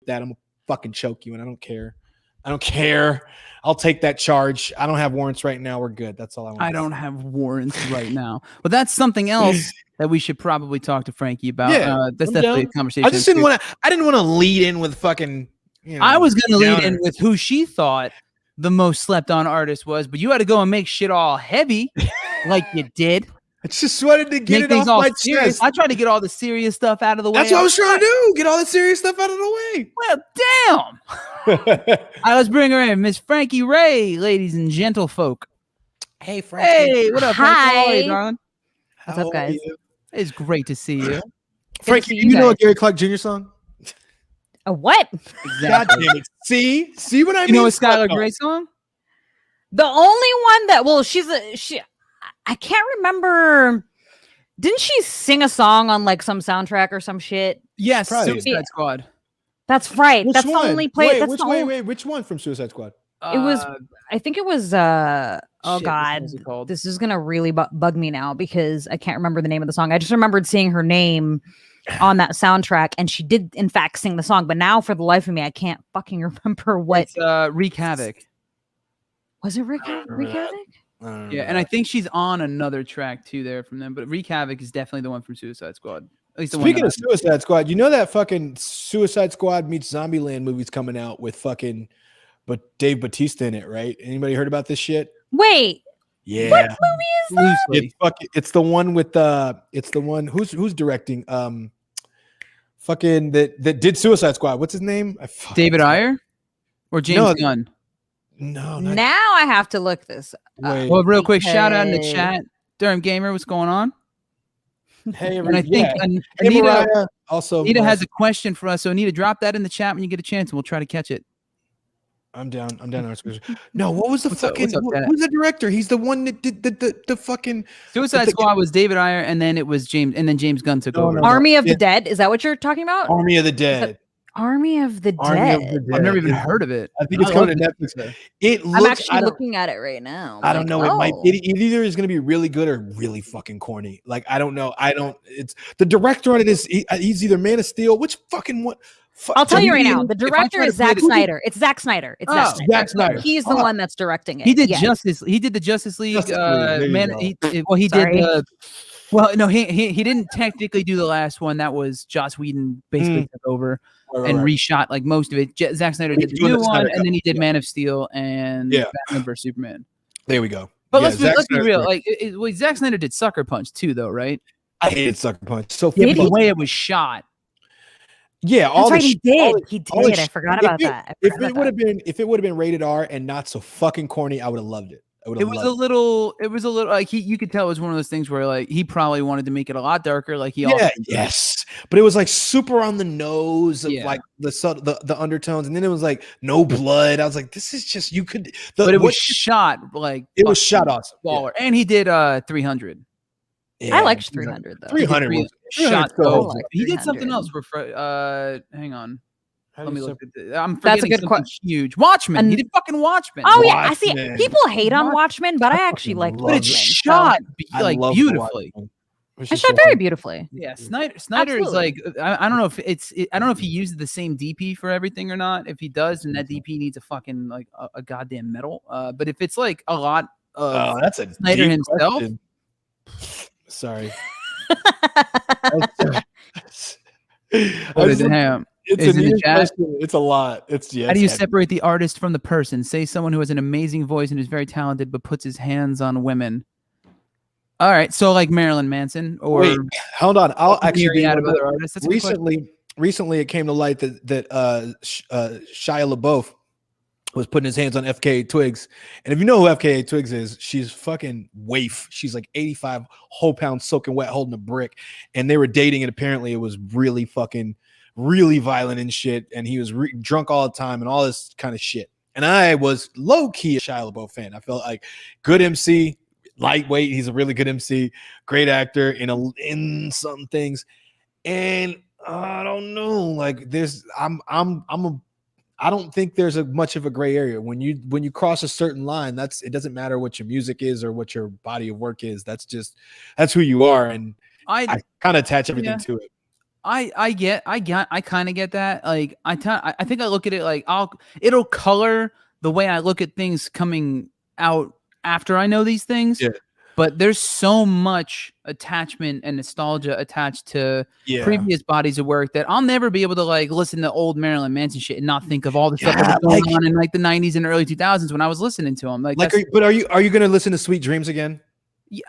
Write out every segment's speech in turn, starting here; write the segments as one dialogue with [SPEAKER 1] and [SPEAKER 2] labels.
[SPEAKER 1] that, I'm gonna fucking choke you, and I don't care. I don't care. I'll take that charge. I don't have warrants right now. We're good. That's all I want.
[SPEAKER 2] I don't have warrants right now. But that's something else that we should probably talk to Frankie about.
[SPEAKER 1] Yeah,
[SPEAKER 2] that's definitely a conversation.
[SPEAKER 1] I just didn't want to. I didn't want to lead in with fucking.
[SPEAKER 2] I was going to lead in with who she thought the most slept on artist was, but you had to go and make shit all heavy, like you did.
[SPEAKER 1] I just wanted to get it off my chest.
[SPEAKER 2] I tried to get all the serious stuff out of the way.
[SPEAKER 1] That's what I was trying to do. Get all the serious stuff out of the way.
[SPEAKER 2] Well, damn. All right, let's bring her in. Miss Frankie Rae, ladies and gentlefolk.
[SPEAKER 1] Hey, Frankie.
[SPEAKER 2] Hey, what up,
[SPEAKER 3] Hi.
[SPEAKER 2] Frankie? How are you, darling?
[SPEAKER 3] What's up, guys?
[SPEAKER 2] It's great to see you.
[SPEAKER 1] Frankie, you know a Gary Clark Jr. song?
[SPEAKER 3] A what?
[SPEAKER 2] Exactly.
[SPEAKER 1] God damn it. See what I mean?
[SPEAKER 2] You know a Skylar Grey song?
[SPEAKER 3] The only one that she I can't remember. Didn't she sing a song on like some soundtrack or some shit?
[SPEAKER 2] Yes,
[SPEAKER 1] Probably.
[SPEAKER 2] Suicide Squad.
[SPEAKER 3] That's right.
[SPEAKER 1] Which
[SPEAKER 3] that's
[SPEAKER 1] one?
[SPEAKER 3] the only play. That's the only.
[SPEAKER 1] Which one from Suicide Squad?
[SPEAKER 3] It was. I think it was. Oh
[SPEAKER 2] shit,
[SPEAKER 3] God,
[SPEAKER 2] what was it called?
[SPEAKER 3] this is gonna really bug me now because I can't remember the name of the song. I just remembered seeing her name on that soundtrack, and she did in fact sing the song. But now, for the life of me, I can't fucking remember what.
[SPEAKER 2] It's Wreak Havoc.
[SPEAKER 3] Was it Wreak Havoc?
[SPEAKER 2] Yeah, and I think she's on another track too there from them. But Wreak Havoc is definitely the one from Suicide Squad. At least the
[SPEAKER 1] Speaking
[SPEAKER 2] one
[SPEAKER 1] of Suicide Squad, you know that fucking Suicide Squad meets Zombieland movie's coming out with fucking Dave Bautista in it, right? Anybody heard about this shit?
[SPEAKER 3] Wait.
[SPEAKER 1] Yeah.
[SPEAKER 3] What movie is that?
[SPEAKER 1] It's the one with it's the one who's directing fucking that did Suicide Squad. What's his name?
[SPEAKER 2] David Ayer or James Gunn?
[SPEAKER 1] No.
[SPEAKER 3] Now I have to look this up.
[SPEAKER 2] Well, real quick, shout out in the chat. Durham Gamer, what's going on?
[SPEAKER 1] Hey,
[SPEAKER 2] and I think Anita has a question for us. So Anita, drop that in the chat when you get a chance, and we'll try to catch it.
[SPEAKER 1] I'm down. No, what was the
[SPEAKER 2] who's
[SPEAKER 1] fucking? Who's the director? He's the one that did the fucking
[SPEAKER 2] Suicide Squad was David Ayer, and then it was James, and then James Gunn took over.
[SPEAKER 3] Army of the Dead. Is that what you're talking about?
[SPEAKER 1] Army of the Dead.
[SPEAKER 3] Army of the Dead.
[SPEAKER 2] I've never even heard of it.
[SPEAKER 1] I think it's coming to Netflix.
[SPEAKER 3] I'm actually looking at it right now.
[SPEAKER 1] I don't know. It might. It either is going to be really good or really fucking corny. Like I don't know. It's the director on it is he's either Man of Steel. Which fucking what?
[SPEAKER 3] I'll tell you right now. The director is Zack Snyder. It's Zack Snyder. It's
[SPEAKER 1] Zack Snyder.
[SPEAKER 3] He's the one that's directing it.
[SPEAKER 2] He did Justice. He did the Justice League. He did. Well, no, he didn't technically do the last one. That was Joss Whedon basically took over and reshot like most of it. Zack Snyder did the new one, and then he did Man of Steel and Batman vs Superman.
[SPEAKER 1] There we go.
[SPEAKER 2] But let's be real. Like Zack Snyder did Sucker Punch too, though, right?
[SPEAKER 1] I hated Sucker Punch. So
[SPEAKER 2] the way it was shot.
[SPEAKER 1] Yeah,
[SPEAKER 3] that's right. He did. I forgot about that.
[SPEAKER 1] If it would have been rated R and not so fucking corny, I would have loved it.
[SPEAKER 2] It was a little like you could tell it was one of those things where like he probably wanted to make it a lot darker. Like
[SPEAKER 1] but it was like super on the nose of like the undertones, and then it was like no blood. I was like, this is just
[SPEAKER 2] but it was shot like
[SPEAKER 1] it was shot awesome.
[SPEAKER 2] Baller. And he did 300.
[SPEAKER 3] Yeah, I liked 300 though.
[SPEAKER 1] 300 was
[SPEAKER 2] shot. He did something else for hang on. Let me look at this. I'm forgetting.
[SPEAKER 3] That's a good question.
[SPEAKER 2] Huge. Watchmen. He did fucking Watchmen.
[SPEAKER 3] Oh yeah, I see. People hate on Watchmen, but I actually liked Watchmen.
[SPEAKER 2] But it's shot like beautifully.
[SPEAKER 3] It's shot very beautifully.
[SPEAKER 2] Yeah, Snyder is like I don't know if I don't know if he uses the same DP for everything or not. If he does, then that DP needs a fucking like a goddamn medal. But if it's like a lot of
[SPEAKER 1] that's a
[SPEAKER 2] Snyder himself.
[SPEAKER 1] Question. Sorry.
[SPEAKER 2] What is it?
[SPEAKER 1] It's a lot.
[SPEAKER 2] How do you separate the artist from the person? Say someone who has an amazing voice and is very talented, but puts his hands on women. All right, so like Marilyn Manson, or
[SPEAKER 1] wait, hold on. I'll actually
[SPEAKER 2] out of other artists. That's
[SPEAKER 1] recently, it came to light that Shia LaBeouf was putting his hands on FKA Twigs, and if you know who FKA Twigs is, she's fucking waif. She's like 85 whole pounds soaking wet, holding a brick, and they were dating, and apparently it was really violent and shit, and he was drunk all the time and all this kind of shit. And I was low-key a Shia LaBeouf fan. I felt like good MC, lightweight. He's a really good MC, great actor in some things. And I don't know, like I don't think there's much of a gray area when you cross a certain line. It doesn't matter what your music is or what your body of work is. That's who you are, and I kind of attach everything to it.
[SPEAKER 2] I kind of get that. Like I think I look at it like it'll color the way I look at things coming out after I know these things.
[SPEAKER 1] Yeah.
[SPEAKER 2] But there's so much attachment and nostalgia attached to previous bodies of work that I'll never be able to like listen to old Marilyn Manson shit and not think of all the stuff that was going on in like the 90s and early 2000s when I was listening to him. Like
[SPEAKER 1] are you going to listen to Sweet Dreams again?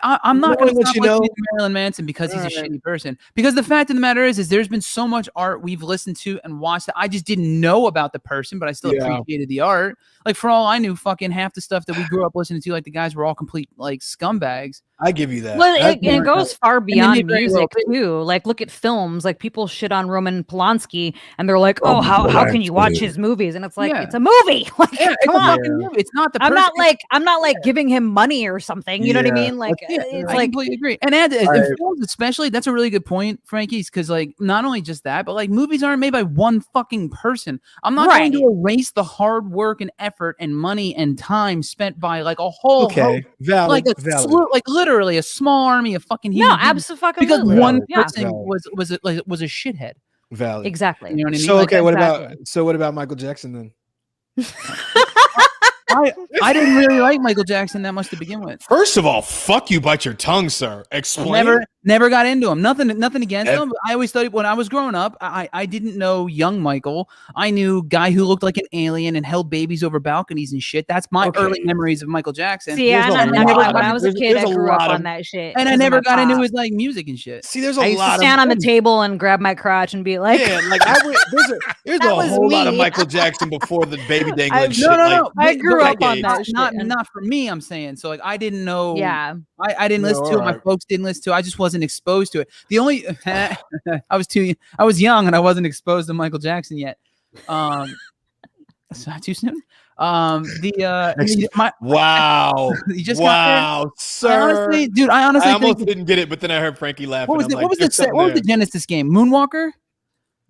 [SPEAKER 2] I'm not going to stop listening to Marilyn Manson because he's a shitty person. Because the fact of the matter is there's been so much art we've listened to and watched that I just didn't know about the person, but I still appreciated the art. Like for all I knew, fucking half the stuff that we grew up listening to, like the guys were all complete like scumbags.
[SPEAKER 1] I give you that.
[SPEAKER 3] Well, it goes far beyond music too. Like, look at films. Like, people shit on Roman Polanski, and they're like, "Oh, how can you watch his movies?" And it's like, it's a movie. Like, come on.
[SPEAKER 2] It's not the.
[SPEAKER 3] I'm not like giving him money or something. You know what I mean? Like, it's
[SPEAKER 2] I completely agree. And in films, especially, that's a really good point, Frankie. Because like, not only just that, but like, movies aren't made by one fucking person. I'm not going to erase the hard work and effort and money and time spent by like a whole
[SPEAKER 1] valid,
[SPEAKER 2] like literally a small army of fucking humans.
[SPEAKER 3] No, absolutely.
[SPEAKER 2] Because one person was a shithead.
[SPEAKER 1] Valid.
[SPEAKER 3] Exactly.
[SPEAKER 2] You know what I mean?
[SPEAKER 1] So
[SPEAKER 2] like,
[SPEAKER 1] what about Michael Jackson then?
[SPEAKER 2] I didn't really like Michael Jackson that much to begin with.
[SPEAKER 1] First of all, fuck you, bite your tongue, sir. Explain.
[SPEAKER 2] Never got into him. Nothing against him. I always thought when I was growing up, I didn't know young Michael. I knew guy who looked like an alien and held babies over balconies and shit. That's my early memories of Michael Jackson.
[SPEAKER 3] See, when I was a kid, I grew up on that shit.
[SPEAKER 2] And I never got into his like music and shit.
[SPEAKER 1] See, there's
[SPEAKER 3] I used to stand on the table and grab my crotch and be like,
[SPEAKER 1] there's a whole lot of Michael Jackson before the baby dangling shit.
[SPEAKER 3] No. I grew up on that shit.
[SPEAKER 2] Not for me, I'm saying. So like I didn't know.
[SPEAKER 3] Yeah.
[SPEAKER 2] I didn't listen to it. My folks didn't listen to it. I just wasn't exposed to it. The only I was young and I wasn't exposed to Michael Jackson yet. That's not too soon.
[SPEAKER 1] Wow.
[SPEAKER 2] You just
[SPEAKER 1] wow, sir.
[SPEAKER 2] I honestly
[SPEAKER 1] almost didn't get it, but then I heard Frankie laughing.
[SPEAKER 2] What was the Genesis game? Moonwalker?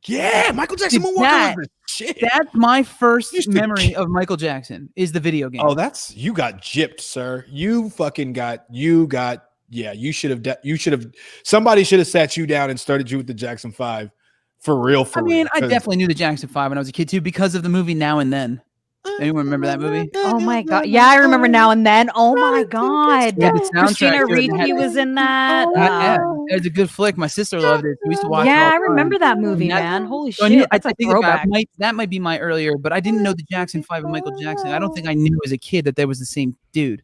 [SPEAKER 1] Yeah, Michael Jackson Moonwalker was the shit.
[SPEAKER 2] That's my first memory of Michael Jackson is the video game.
[SPEAKER 1] Oh, you got gypped, sir. You should have somebody should have sat you down and started you with the Jackson 5 for real.
[SPEAKER 2] I definitely knew the Jackson 5 when I was a kid too because of the movie Now and Then. Anyone remember that movie?
[SPEAKER 3] Oh my god! Yeah, I remember Now and Then. Oh my god!
[SPEAKER 2] Yeah, the
[SPEAKER 3] Christina Ricci was in that.
[SPEAKER 2] It was a good flick. My sister loved it. We used to watch.
[SPEAKER 3] Yeah, I remember that movie, man. Holy shit!
[SPEAKER 2] I think that might be my earlier, but I didn't know the Jackson 5 and Michael Jackson. I don't think I knew as a kid that there was the same dude.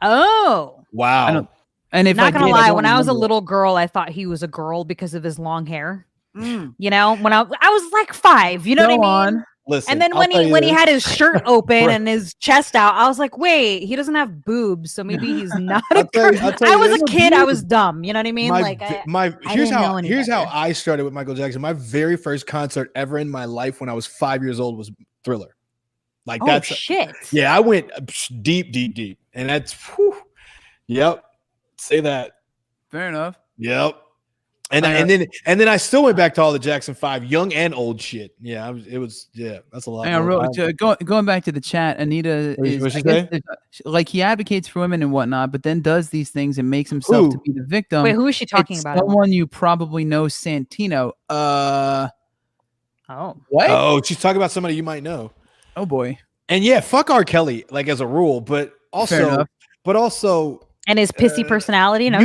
[SPEAKER 3] Oh
[SPEAKER 1] wow!
[SPEAKER 2] And if
[SPEAKER 3] not gonna lie, when I was a little girl, I thought he was a girl because of his long hair. You know, when I was like 5. You know what I mean?
[SPEAKER 1] Listen,
[SPEAKER 3] and then when he had his shirt open and his chest out, I was like, wait, he doesn't have boobs, so maybe he's not a girl. I was a kid, I was dumb. You know what I mean?
[SPEAKER 1] Here's how I started with Michael Jackson. My very first concert ever in my life when I was 5 years old was Thriller. Like that's
[SPEAKER 3] shit.
[SPEAKER 1] Yeah, I went deep, and that's yep. Say that.
[SPEAKER 2] Fair enough.
[SPEAKER 1] Yep. And then I still went back to all the Jackson 5, young and old shit. Yeah, that's a lot.
[SPEAKER 2] Going back to the chat, Anita like he advocates for women and whatnot, but then does these things and makes himself to be the victim.
[SPEAKER 3] Wait, who is she talking about?
[SPEAKER 2] Someone you probably know, Santino.
[SPEAKER 3] What?
[SPEAKER 1] Oh, she's talking about somebody you might know.
[SPEAKER 2] Oh boy.
[SPEAKER 1] And yeah, fuck R. Kelly, like as a rule, but also
[SPEAKER 3] and his pissy personality. No,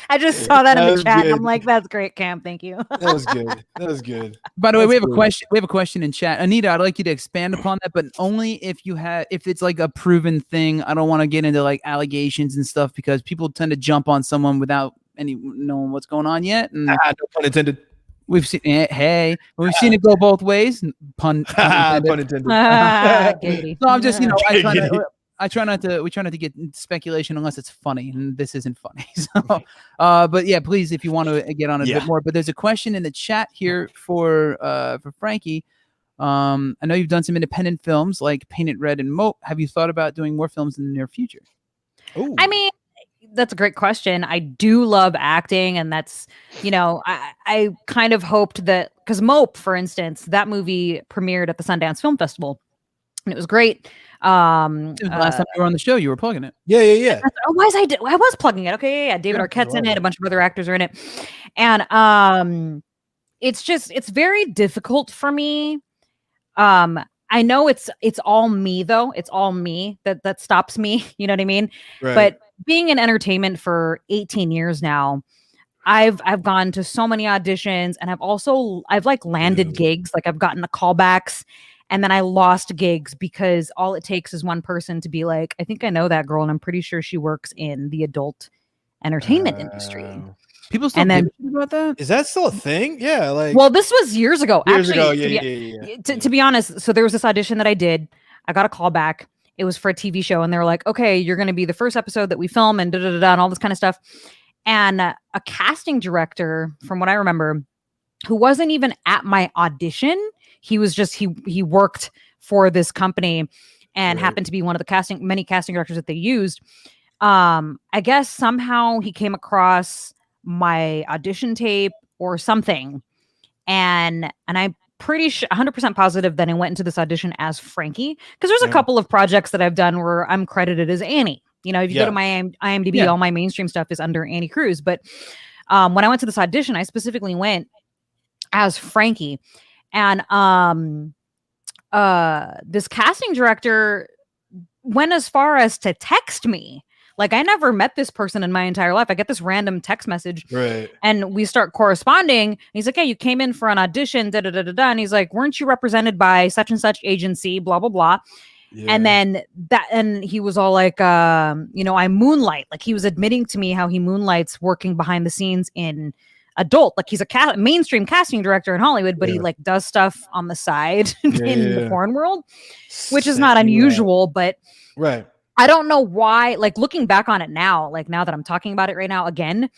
[SPEAKER 3] I just saw that in the chat. I'm like, that's great, Cam. Thank you.
[SPEAKER 1] That was good.
[SPEAKER 2] By the way, we have a question. We have a question in chat. Anita, I'd like you to expand upon that, but only if it's like a proven thing. I don't want to get into like allegations and stuff because people tend to jump on someone without knowing what's going on yet. And
[SPEAKER 1] no pun intended.
[SPEAKER 2] We've seen we've seen it go both ways. Pun intended. So I'm just we try not to get speculation unless it's funny, and this isn't funny. So, but yeah, please, if you want to get on a bit more. But there's a question in the chat here for Frankie. I know you've done some independent films like Painted Red and Mope. Have you thought about doing more films in the near future?
[SPEAKER 1] Ooh.
[SPEAKER 3] I mean, that's a great question. I do love acting, and that's, I kind of hoped that, because Mope, for instance, that movie premiered at the Sundance Film Festival. and it was great.
[SPEAKER 2] The last time you were on the show, you were plugging it.
[SPEAKER 1] Yeah.
[SPEAKER 3] Oh, I was plugging it. Okay, yeah. David Arquette's in it. A bunch of other actors are in it, and it's very difficult for me. I know it's all me though. It's all me that stops me. You know what I mean?
[SPEAKER 1] Right.
[SPEAKER 3] But being in entertainment for 18 years now, I've gone to so many auditions, and I've like landed gigs. Like I've gotten the callbacks, and then I lost gigs because all it takes is one person to be like, I think I know that girl, and I'm pretty sure she works in the adult entertainment industry.
[SPEAKER 2] People still give a shit about that?
[SPEAKER 1] Is that still a thing? Yeah, like.
[SPEAKER 3] Well, this was years ago.
[SPEAKER 1] Years
[SPEAKER 3] Actually,
[SPEAKER 1] ago,
[SPEAKER 3] to be honest, so there was this audition that I did. I got a call back. It was for a TV show, and they were like, "Okay, you're going to be the first episode that we film, and and all this kind of stuff." And a casting director, from what I remember, who wasn't even at my audition, he was just he worked for this company, and happened to be one of the many casting directors that they used. I guess somehow he came across my audition tape or something, and I'm pretty sure 100% positive that I went into this audition as Frankie, because there's a couple of projects that I've done where I'm credited as Annie. You know, if you go to my IMDb, all my mainstream stuff is under Annie Cruz. But when I went to this audition, I specifically went as Frankie, and this casting director went as far as to text me. Like, I never met this person in my entire life. I get this random text message, and we start corresponding. And he's like, "Hey, you came in for an audition, da da da da da." And he's like, "Weren't you represented by such and such agency, blah blah blah?" And then and he was all like, you know, I moonlight. Like, he was admitting to me how he moonlights working behind the scenes in adult. Like, he's a mainstream casting director in Hollywood, but he like does stuff on the side in the porn world, which is not unusual, but I don't know why. Like, looking back on it now, like now that I'm talking about it right now again,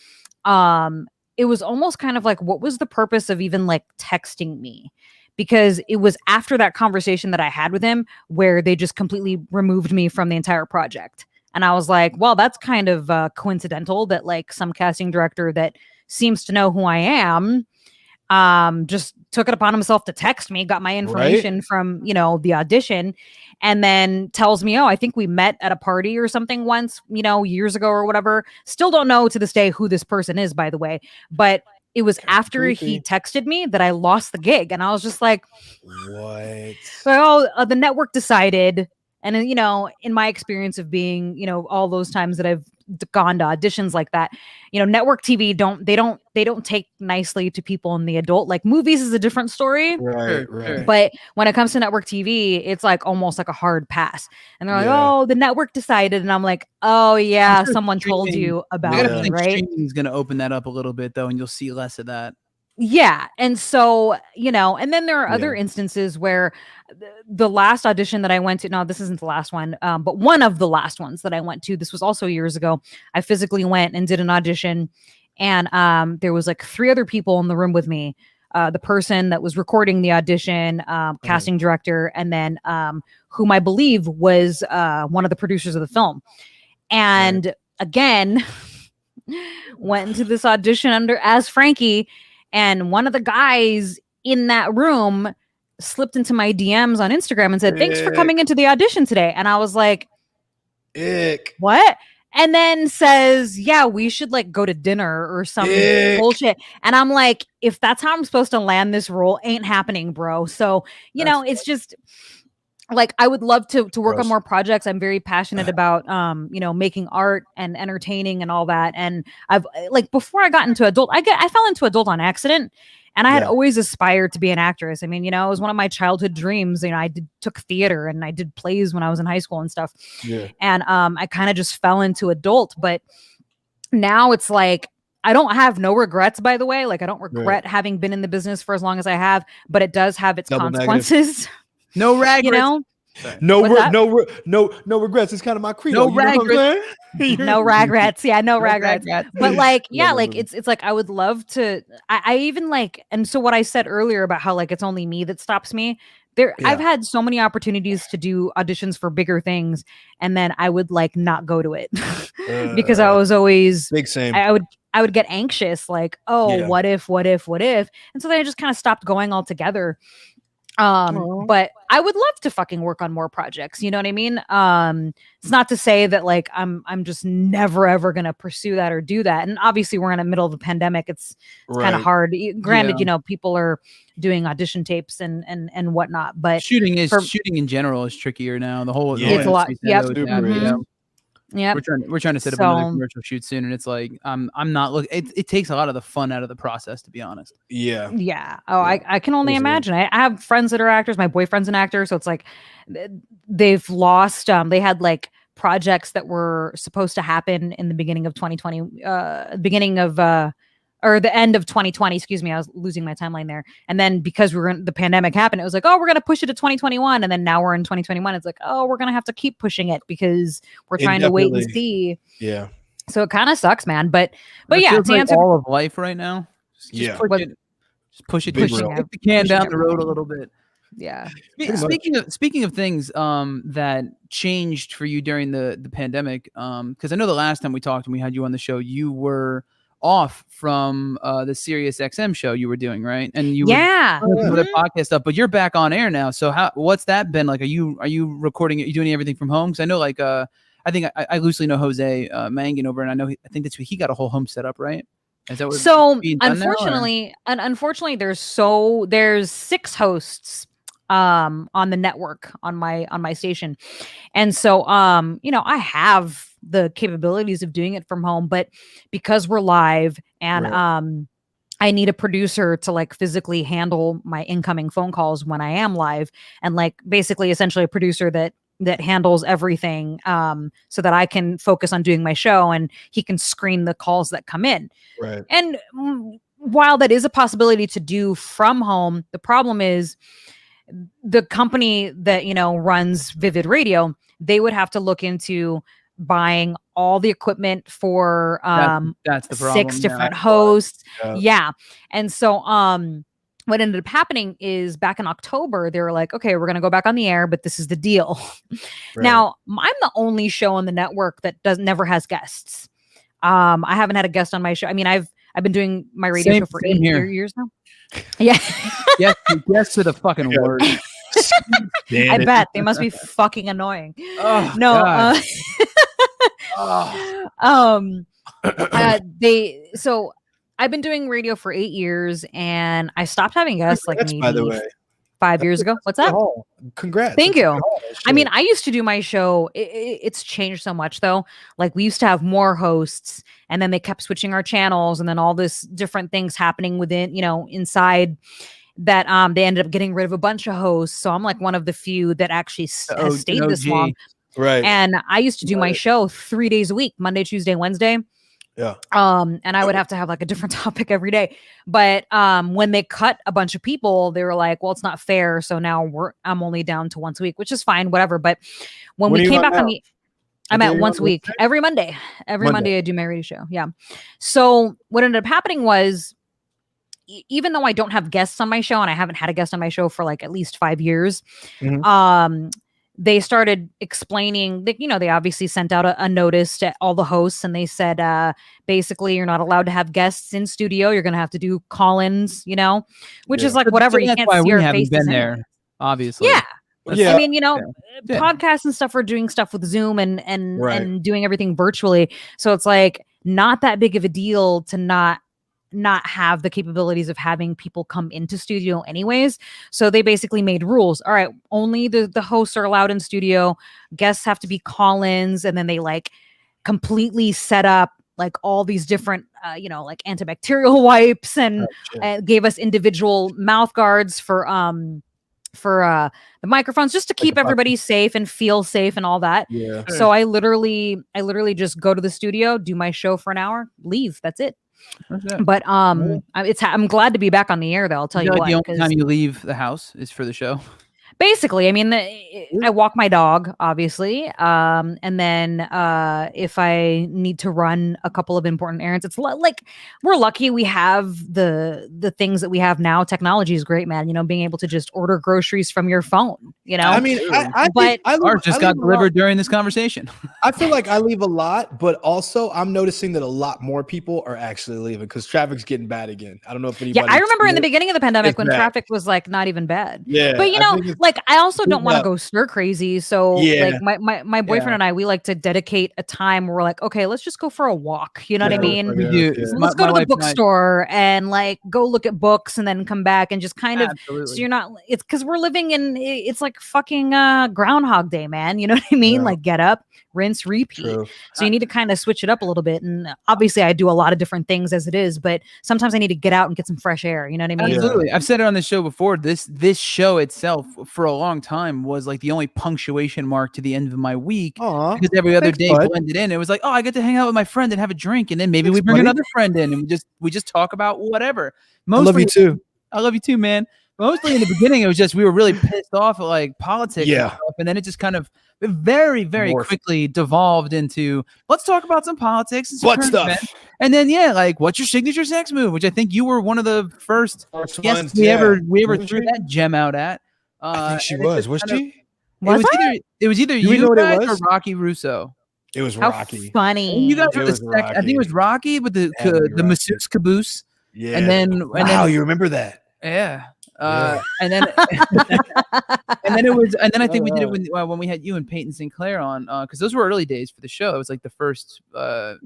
[SPEAKER 3] it was almost kind of like, what was the purpose of even like texting me? Because it was after that conversation that I had with him where they just completely removed me from the entire project. And I was like, well, that's kind of coincidental that like some casting director that seems to know who I am just took it upon himself to text me, got my information from, you know, the audition, and then tells me, oh, I think we met at a party or something once, you know, years ago or whatever. Still don't know to this day who this person is, by the way. But it was after he texted me that I lost the gig. And I was just like, what? Well, the network decided. And, you know, in my experience of being, you know, all those times that I've gone to auditions like that, you know, network TV don't take nicely to people in the adult. Like, movies is a different story. Right. But when it comes to network TV, it's like almost like a hard pass. And they're like, oh, the network decided. And I'm like, oh yeah, someone told you about it, right?
[SPEAKER 2] Streaming is going to open that up a little bit though, and you'll see less of that.
[SPEAKER 3] Yeah. And so, you know, and then there are other instances where the last audition that I went to, no, this isn't the last one, but one of the last ones that I went to, this was also years ago. I physically went and did an audition, and there was like 3 other people in the room with me. The person that was recording the audition, casting director, and then whom I believe was one of the producers of the film. And again, went into this audition as Frankie. And one of the guys in that room slipped into my DMs on Instagram and said, "Thanks for coming into the audition today." And I was like, what? And then says, "Yeah, we should like go to dinner or some bullshit." And I'm like, if that's how I'm supposed to land this role, ain't happening, bro. So, you know, it's just like, I would love to work on more projects. I'm very passionate about, you know, making art and entertaining and all that. And I've like, before I got into adult, I fell into adult on accident, and I had always aspired to be an actress. I mean, you know, it was one of my childhood dreams. You know, took theater and I did plays when I was in high school and stuff. And I kind of just fell into adult, but now it's like, I don't have no regrets, by the way. Like, I don't regret having been in the business for as long as I have, but it does have its consequences.
[SPEAKER 2] No regrets.
[SPEAKER 3] You know?
[SPEAKER 1] No regrets. It's kind of my credo.
[SPEAKER 3] No regrets. Yeah, no regrets. But like, yeah, like it's like I would love to. I even like, and so what I said earlier about how like it's only me that stops me. I've had so many opportunities to do auditions for bigger things, and then I would like not go to it because I was always
[SPEAKER 1] big same.
[SPEAKER 3] I would get anxious, like, oh, what if? And so then I just kind of stopped going altogether. But I would love to fucking work on more projects. You know what I mean? It's not to say that like I'm just never ever gonna pursue that or do that. And obviously we're in the middle of the pandemic. It's kind of hard. Granted, you know, people are doing audition tapes and whatnot, but
[SPEAKER 2] shooting in general is trickier now. The whole
[SPEAKER 3] it's a lot. Yep.
[SPEAKER 2] Yeah, we're trying to set up another commercial shoot soon, and it's like I'm not looking. It takes a lot of the fun out of the process, to be honest.
[SPEAKER 3] Yeah. Oh, yeah. I can only imagine. I have friends that are actors. My boyfriend's an actor, so it's like they've lost. They had like projects that were supposed to happen in the beginning of 2020, or the end of 2020, excuse me. I was losing my timeline there. And then because the pandemic happened, it was like, oh, we're going to push it to 2021. And then now we're in 2021. It's like, oh, we're going to have to keep pushing it because we're trying to wait and see.
[SPEAKER 1] Yeah.
[SPEAKER 3] So it kind of sucks, man. But yeah, to answer
[SPEAKER 2] all of life right now. Just push it. Kick the can down the road a little bit.
[SPEAKER 3] Yeah.
[SPEAKER 2] Speaking of things that changed for you during the pandemic, because I know the last time we talked and we had you on the show, you were off from the Sirius XM show you were doing, right? And you were the podcast stuff, but you're back on air now. So what's that been like? Are you recording it? Are you doing everything from home? Because I know like I think I loosely know Jose Mangan over, and I think that's he got a whole home set up, right? Is that what
[SPEAKER 3] so unfortunately there's 6 hosts on the network on my station, and so you know, I have the capabilities of doing it from home, but because we're live and I need a producer to like physically handle my incoming phone calls when I am live, and like basically essentially a producer that handles everything so that I can focus on doing my show and he can screen the calls that come in.
[SPEAKER 1] Right.
[SPEAKER 3] And while that is a possibility to do from home, the problem is the company that, you know, runs Vivid Radio, they would have to look into buying all the equipment for
[SPEAKER 2] that's the problem.
[SPEAKER 3] 6 different hosts. Yeah. And so what ended up happening is back in October, they were like, okay, we're going to go back on the air, but this is the deal. Now, I'm the only show on the network that never has guests. I haven't had a guest on my show. I mean, I've been doing my radio show for 8 years now. Yeah.
[SPEAKER 2] Yes to the fucking word.
[SPEAKER 3] I bet they must be fucking annoying. So I've been doing radio for 8 years, and I stopped having guests like maybe
[SPEAKER 1] by the way.
[SPEAKER 3] 5 years ago. What's that?
[SPEAKER 1] Oh, congrats.
[SPEAKER 3] Thank you. I mean, I used to do my show. It's changed so much though. Like we used to have more hosts, and then they kept switching our channels, and then all this different things happening within, you know, inside that they ended up getting rid of a bunch of hosts. So I'm like one of the few that actually has stayed this long.
[SPEAKER 1] Right.
[SPEAKER 3] And I used to do my show 3 days a week, Monday, Tuesday, Wednesday.
[SPEAKER 1] Yeah.
[SPEAKER 3] And I would have to have like a different topic every day. But when they cut a bunch of people, they were like, well, it's not fair. So now I'm only down to once a week, which is fine, whatever. But when we came back on I'm at once a week, every Monday. Every Monday I do my radio show. Yeah. So what ended up happening was, even though I don't have guests on my show, and I haven't had a guest on my show for like at least 5 years, they started explaining that, you know, they obviously sent out a notice to all the hosts, and they said, basically, you're not allowed to have guests in studio. You're going to have to do call-ins, you know, which is like whatever. You can't see your face.
[SPEAKER 2] Been there, obviously.
[SPEAKER 3] Yeah. I mean, you know, podcasts and stuff are doing stuff with Zoom and doing everything virtually. So it's like not that big of a deal to not have the capabilities of having people come into studio anyways. So they basically made rules. All right, only the hosts are allowed in studio. Guests have to be call-ins. And then they like completely set up like all these different, you know, like antibacterial wipes and gave us individual mouth guards for the microphones, just to keep everybody safe and feel safe and all that.
[SPEAKER 1] Yeah.
[SPEAKER 3] So I literally just go to the studio, do my show for an hour, leave. That's it. But I'm glad to be back on the air though. I'll tell you what.
[SPEAKER 2] The only time you leave the house is for the show.
[SPEAKER 3] Basically, I mean, I walk my dog, obviously, and then if I need to run a couple of important errands, it's like we're lucky we have the things that we have now. Technology is great, man. You know, being able to just order groceries from your phone. you know.
[SPEAKER 1] I mean,
[SPEAKER 2] ours just got delivered during this conversation.
[SPEAKER 1] I feel like I leave a lot, but also I'm noticing that a lot more people are actually leaving because traffic's getting bad again. I don't know if anybody.
[SPEAKER 3] Yeah, I remember in the beginning of the pandemic when traffic was like not even bad.
[SPEAKER 1] Yeah,
[SPEAKER 3] but you know, like I also don't want to go stir crazy. So like my boyfriend and I, we like to dedicate a time where we're like, okay, let's just go for a walk. You know what I mean?
[SPEAKER 2] We do.
[SPEAKER 3] Let's go to the bookstore and like go look at books and then come back and just kind of. So you're not. It's because we're living in. It's like fucking Groundhog Day, man. You know what I mean? Like get up, rinse, repeat. True. So you need to kind of switch it up a little bit. And obviously, I do a lot of different things as it is, but sometimes I need to get out and get some fresh air. You know what I mean?
[SPEAKER 2] Absolutely. I've said it on the show before. This show itself, for a long time, was like the only punctuation mark to the end of my week. Because every other day blended in. It was like, oh, I get to hang out with my friend and have a drink, and then maybe we bring another friend in, and we just talk about whatever. Mostly, I love you too. I love you too, man. Mostly in the beginning, it was just we were really pissed off at like politics, and stuff, and then it just kind of very, very quickly devolved into let's talk about some politics and some stuff. Event. And then like what's your signature sex move? Which I think you were one of the first guests we ever threw that gem out at.
[SPEAKER 1] I think she was she?
[SPEAKER 2] It was either you guys or Rocky Russo.
[SPEAKER 1] It was Rocky.
[SPEAKER 3] Funny.
[SPEAKER 2] And you guys were I think it was Rocky with the masseuse caboose.
[SPEAKER 1] Yeah.
[SPEAKER 2] And then
[SPEAKER 1] you remember that?
[SPEAKER 2] Yeah. And then I think we did it when we had you and Peyton Sinclair on because those were early days for the show. It was like the first I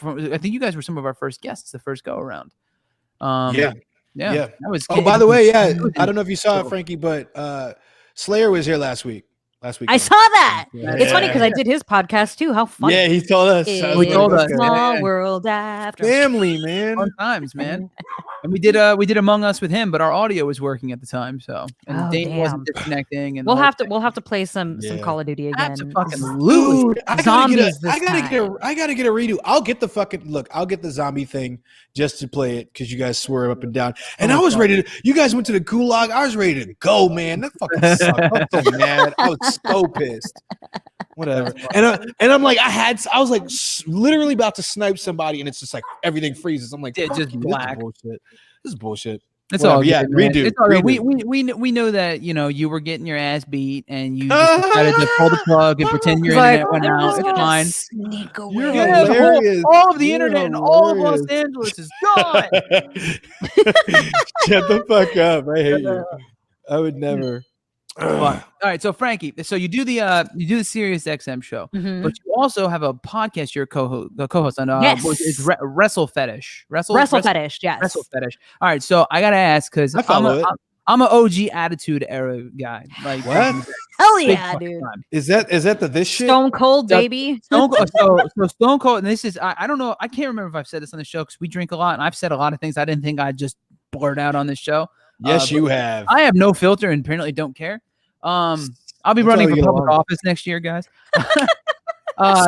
[SPEAKER 2] think you guys were some of our first guests the first go around. Yeah. That was
[SPEAKER 1] by the way, I don't know if you saw it, Frankie, but Slayer was here last week. I
[SPEAKER 3] saw that. Yeah. It's funny because I did his podcast too. How funny!
[SPEAKER 1] Yeah, he told us.
[SPEAKER 2] He told us.
[SPEAKER 3] Small world after
[SPEAKER 1] family, man.
[SPEAKER 2] Fun times, man. And we did Among Us with him, but our audio was working at the time, so Dane wasn't disconnecting. And
[SPEAKER 3] we'll have to play some Call of Duty again.
[SPEAKER 2] Absolutely.
[SPEAKER 1] Dude, I gotta get a redo. I'll get the zombie thing just to play it because you guys swear up and down. And I was ready to. You guys went to the gulag. I was ready to go, man. That fucking sucked. I was so mad. I was so pissed. Whatever. And I'm like, I was like literally about to snipe somebody, and it's just like everything freezes. I'm like,
[SPEAKER 2] just black.
[SPEAKER 1] This is bullshit.
[SPEAKER 2] It's all good,
[SPEAKER 1] yeah. Redo.
[SPEAKER 2] It's all good. We know that you were getting your ass beat, and you just decided to pull the plug and pretend your internet went out. It's fine.
[SPEAKER 3] Sneak away.
[SPEAKER 1] You're hilarious.
[SPEAKER 2] All of the internet in all of Los Angeles is gone.
[SPEAKER 1] Shut the fuck up. I hate you. I would never.
[SPEAKER 2] All right, so Frankie, so you do the Sirius XM show, but you also have a podcast you're a co-host on. Which is Wrestle Fetish. Wrestle
[SPEAKER 3] Fetish, yes.
[SPEAKER 2] Wrestle Fetish. All right, so I gotta ask because I'm an OG Attitude Era guy. Like
[SPEAKER 1] what?
[SPEAKER 3] Hell yeah, dude!
[SPEAKER 1] Is that this shit?
[SPEAKER 3] Stone Cold, baby.
[SPEAKER 2] So Stone Cold, and this is I don't know. I can't remember if I've said this on the show because we drink a lot, and I've said a lot of things I didn't think I'd just blurt out on this show.
[SPEAKER 1] Yes, you have.
[SPEAKER 2] I have no filter and apparently don't care. I'll be running for public office next year, guys.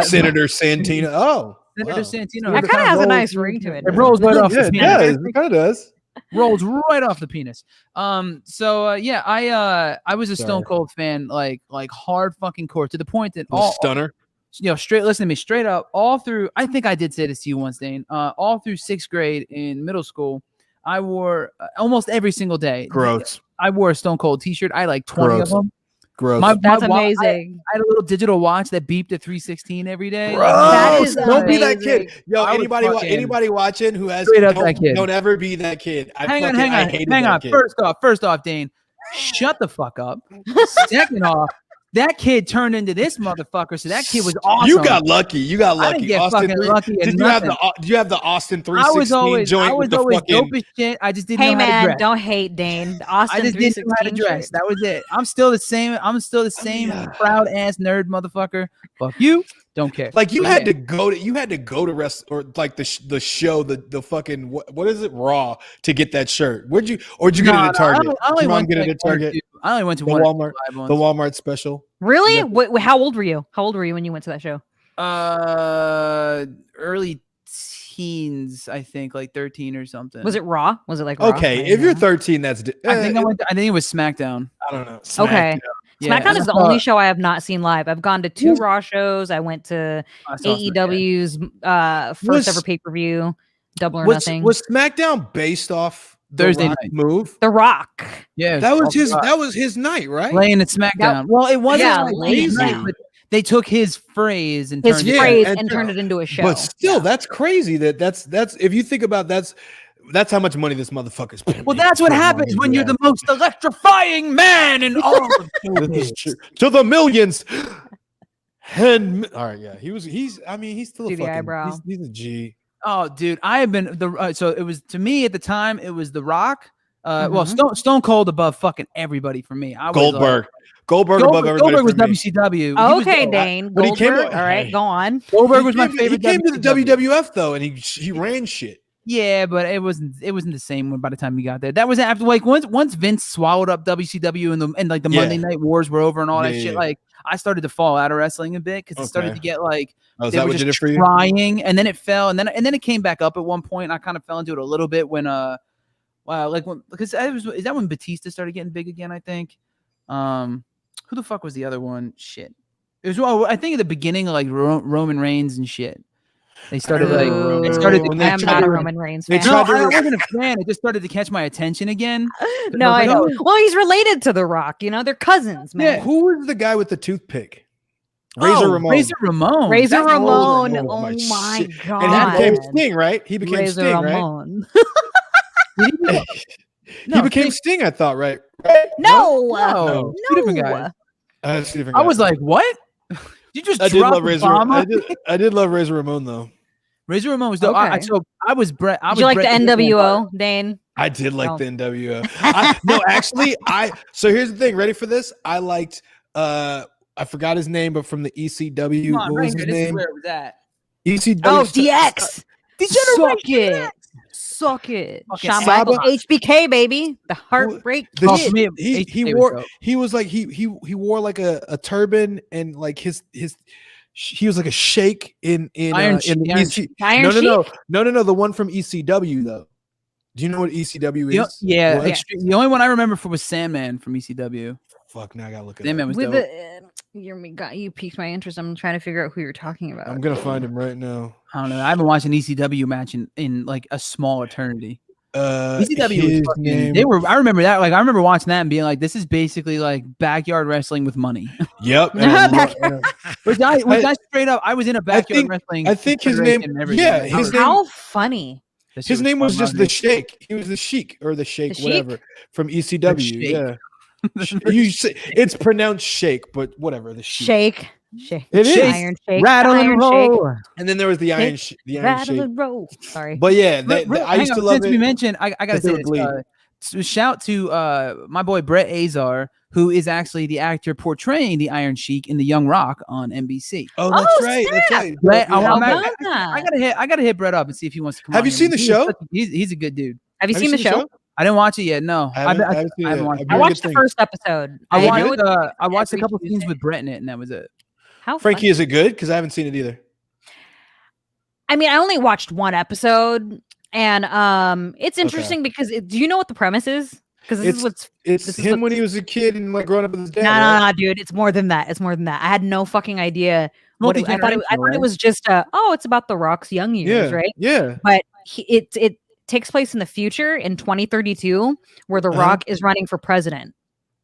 [SPEAKER 1] Senator Santino. Oh,
[SPEAKER 2] Senator Santino.
[SPEAKER 3] That kind of has a nice ring to it.
[SPEAKER 2] It rolls right off the penis.
[SPEAKER 1] Yeah, it kind of does.
[SPEAKER 2] Rolls right off the penis. I was a Stone Cold fan, like hard fucking core to the point that
[SPEAKER 1] stunner.
[SPEAKER 2] Listen to me, straight up, all through. I think I did say this to you once, Dane. All through 6th grade in middle school, I wore almost every single day.
[SPEAKER 1] Gross.
[SPEAKER 2] I wore a Stone Cold t-shirt. I like 20 of them.
[SPEAKER 1] Gross.
[SPEAKER 3] That's amazing.
[SPEAKER 2] I had a little digital watch that beeped at 3:16 every day.
[SPEAKER 3] That is
[SPEAKER 1] don't be that kid. Yo, anybody watching who has don't ever be that kid.
[SPEAKER 2] Hang on. First off, Dane, shut the fuck up. Second off, that kid turned into this motherfucker, so that kid was awesome.
[SPEAKER 1] You got lucky.
[SPEAKER 2] I didn't get
[SPEAKER 1] Austin
[SPEAKER 2] fucking lucky.
[SPEAKER 1] Did you have the Austin 316 joint with the fucking?
[SPEAKER 2] Dope as shit. I just didn't know how to dress.
[SPEAKER 3] Don't hate Dane. Austin,
[SPEAKER 2] I just didn't know how to dress. That was it. I'm still the same proud ass nerd motherfucker. Fuck you. Don't care.
[SPEAKER 1] Like you had to go to rest or like the show the fucking what is it Raw to get that shirt. Did you get it at Target?
[SPEAKER 2] I only went to Target. I only went to
[SPEAKER 1] the Walmart special.
[SPEAKER 3] Really? Yeah. Wait, how old were you? How old were you when you went to that show?
[SPEAKER 2] Early teens, I think, like 13 or something.
[SPEAKER 3] Was it Raw? Was it like Raw?
[SPEAKER 1] Okay, if you're 13, that's.
[SPEAKER 2] I think it was SmackDown.
[SPEAKER 1] I don't know.
[SPEAKER 3] Okay. SmackDown is the only show I have not seen live. I've gone to 2 Raw shows. I went to AEW's first ever pay-per-view, Double or Nothing.
[SPEAKER 1] Was SmackDown based off
[SPEAKER 2] Thursday night
[SPEAKER 1] move.
[SPEAKER 3] The Rock.
[SPEAKER 2] Yeah,
[SPEAKER 1] that was his night, right?
[SPEAKER 2] Laying at SmackDown. Well, it wasn't
[SPEAKER 3] laying
[SPEAKER 2] night, but they took his phrase and turned
[SPEAKER 3] it into a show.
[SPEAKER 1] But still, that's crazy. That's if you think about that's how much money this motherfucker's paying.
[SPEAKER 2] Well, that's what happens when you're the most electrifying man in all of showbiz.
[SPEAKER 1] To the millions. And all right, yeah, he's still a fucking
[SPEAKER 3] eyebrow.
[SPEAKER 1] He's a G.
[SPEAKER 2] Oh, dude, I have been so it was to me at the time. It was The Rock. Well, Stone Cold above fucking everybody for me.
[SPEAKER 1] Goldberg above everybody.
[SPEAKER 2] Goldberg was WCW.
[SPEAKER 3] Okay, Dane.
[SPEAKER 1] But he came to,
[SPEAKER 3] all right, go on.
[SPEAKER 2] Goldberg was my favorite.
[SPEAKER 1] He came to the WWF though, and he ran shit.
[SPEAKER 2] Yeah, but it wasn't the same by the time he got there. That was after once Vince swallowed up WCW and the Monday Night Wars were over and all that shit. Like I started to fall out of wrestling a bit because it started to get like
[SPEAKER 1] is that what did it for you?
[SPEAKER 2] Trying, and then it fell, and then it came back up at one point. And I kind of fell into it a little bit when because is that when Batista started getting big again? I think. Who the fuck was the other one? Shit. It was I think at the beginning of like Roman Reigns and shit. They started
[SPEAKER 3] I'm not a Roman Reigns fan.
[SPEAKER 2] I wasn't a fan. It just started to catch my attention again.
[SPEAKER 3] No, I know. Well, he's related to The Rock. They're cousins, man.
[SPEAKER 1] Yeah. Who was the guy with the toothpick? Razor Ramon.
[SPEAKER 2] Razor Ramon.
[SPEAKER 3] Oh my god!
[SPEAKER 1] And he became Sting, right? He became
[SPEAKER 3] Razor
[SPEAKER 1] Sting,
[SPEAKER 3] Ramon.
[SPEAKER 1] Right? He became Sting, I thought, right?
[SPEAKER 3] No.
[SPEAKER 2] Two different guys.
[SPEAKER 1] I
[SPEAKER 2] was like, what? You just
[SPEAKER 1] I did love
[SPEAKER 2] Razor Ramon.
[SPEAKER 1] I did love Razor Ramon though.
[SPEAKER 2] Razor Ramon was dope.
[SPEAKER 3] Okay.
[SPEAKER 2] I was Brett.
[SPEAKER 3] Did you like the NWO, Dane?
[SPEAKER 1] I did like the NWO. So here's the thing. Ready for this? I liked I forgot his name, but from the ECW. What was his name?
[SPEAKER 2] Where was that?
[SPEAKER 1] ECW.
[SPEAKER 3] Oh, DX. Suck it. Shawn Michaels, HBK, baby. The Heartbreak Kid.
[SPEAKER 1] He wore like a turban and like he was like a sheik in
[SPEAKER 3] Iron
[SPEAKER 1] Sheik? No, the one from ECW though. Do you know what ECW is?
[SPEAKER 2] Yeah. The only one I remember was Sandman from ECW.
[SPEAKER 1] Fuck, now I gotta look at
[SPEAKER 2] Sandman. Was dope.
[SPEAKER 3] You piqued my interest. I'm trying to figure out who you're talking about.
[SPEAKER 1] I'm gonna find him right now.
[SPEAKER 2] I don't know. I haven't watched an ECW match in like a small eternity. ECW was fucking, I remember that. Like I remember watching that and being like, this is basically like backyard wrestling with money.
[SPEAKER 1] Yep.
[SPEAKER 2] Was I straight up? I was in a backyard wrestling.
[SPEAKER 1] I think his name. Yeah.
[SPEAKER 3] How funny.
[SPEAKER 1] His name was just the Sheik. He was the Sheik or the Sheik, whatever, from ECW. Yeah. It's pronounced Shake, but whatever. The Sheik.
[SPEAKER 3] Shake.
[SPEAKER 1] It is
[SPEAKER 3] Iron Shake.
[SPEAKER 2] Rattle and roll.
[SPEAKER 1] And then there was the Iron Shake.
[SPEAKER 3] Rattle and roll. Sorry.
[SPEAKER 1] But yeah, I used to love it.
[SPEAKER 2] Since we mentioned, I gotta say this. Shout to my boy Brett Azar, who is actually the actor portraying the Iron Sheik in The Young Rock on NBC.
[SPEAKER 1] Oh, that's right. That's right.
[SPEAKER 2] Brett, I gotta hit Brett up and see if he wants to come.
[SPEAKER 1] Have you seen the show?
[SPEAKER 2] He's a good dude.
[SPEAKER 3] Have you seen the show?
[SPEAKER 2] I didn't watch it yet. No,
[SPEAKER 3] I watched the first episode.
[SPEAKER 2] I watched a couple scenes with Brett in it, and that was it.
[SPEAKER 3] How
[SPEAKER 1] Frankie, is it good? Because I haven't seen it either.
[SPEAKER 3] I mean, I only watched one episode, and it's interesting because do you know what the premise is? Because
[SPEAKER 1] it's him when he was a kid and like growing up with his dad.
[SPEAKER 3] No, dude, it's more than that. I had no fucking idea. I thought it was just it's about The Rock's young years, right?
[SPEAKER 1] Yeah,
[SPEAKER 3] but it takes place in the future in 2032, where The Rock is running for president.